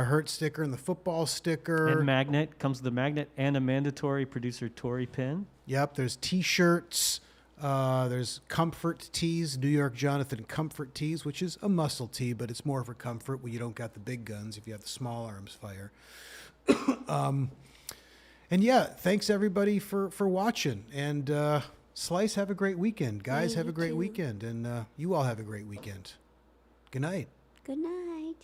hurt sticker and the football sticker. And magnet comes with a magnet and a mandatory producer Tory pin. Yep, there's T-shirts. There's comfort tees, New York Jonathan comfort tees, which is a muscle tee, but it's more for comfort when you don't got the big guns if you have the small arms fire. And yeah, thanks everybody for watching. And Slice, have a great weekend. Guys, Yeah, have a you great too. weekend. And you all have a great weekend. Good night. Good night.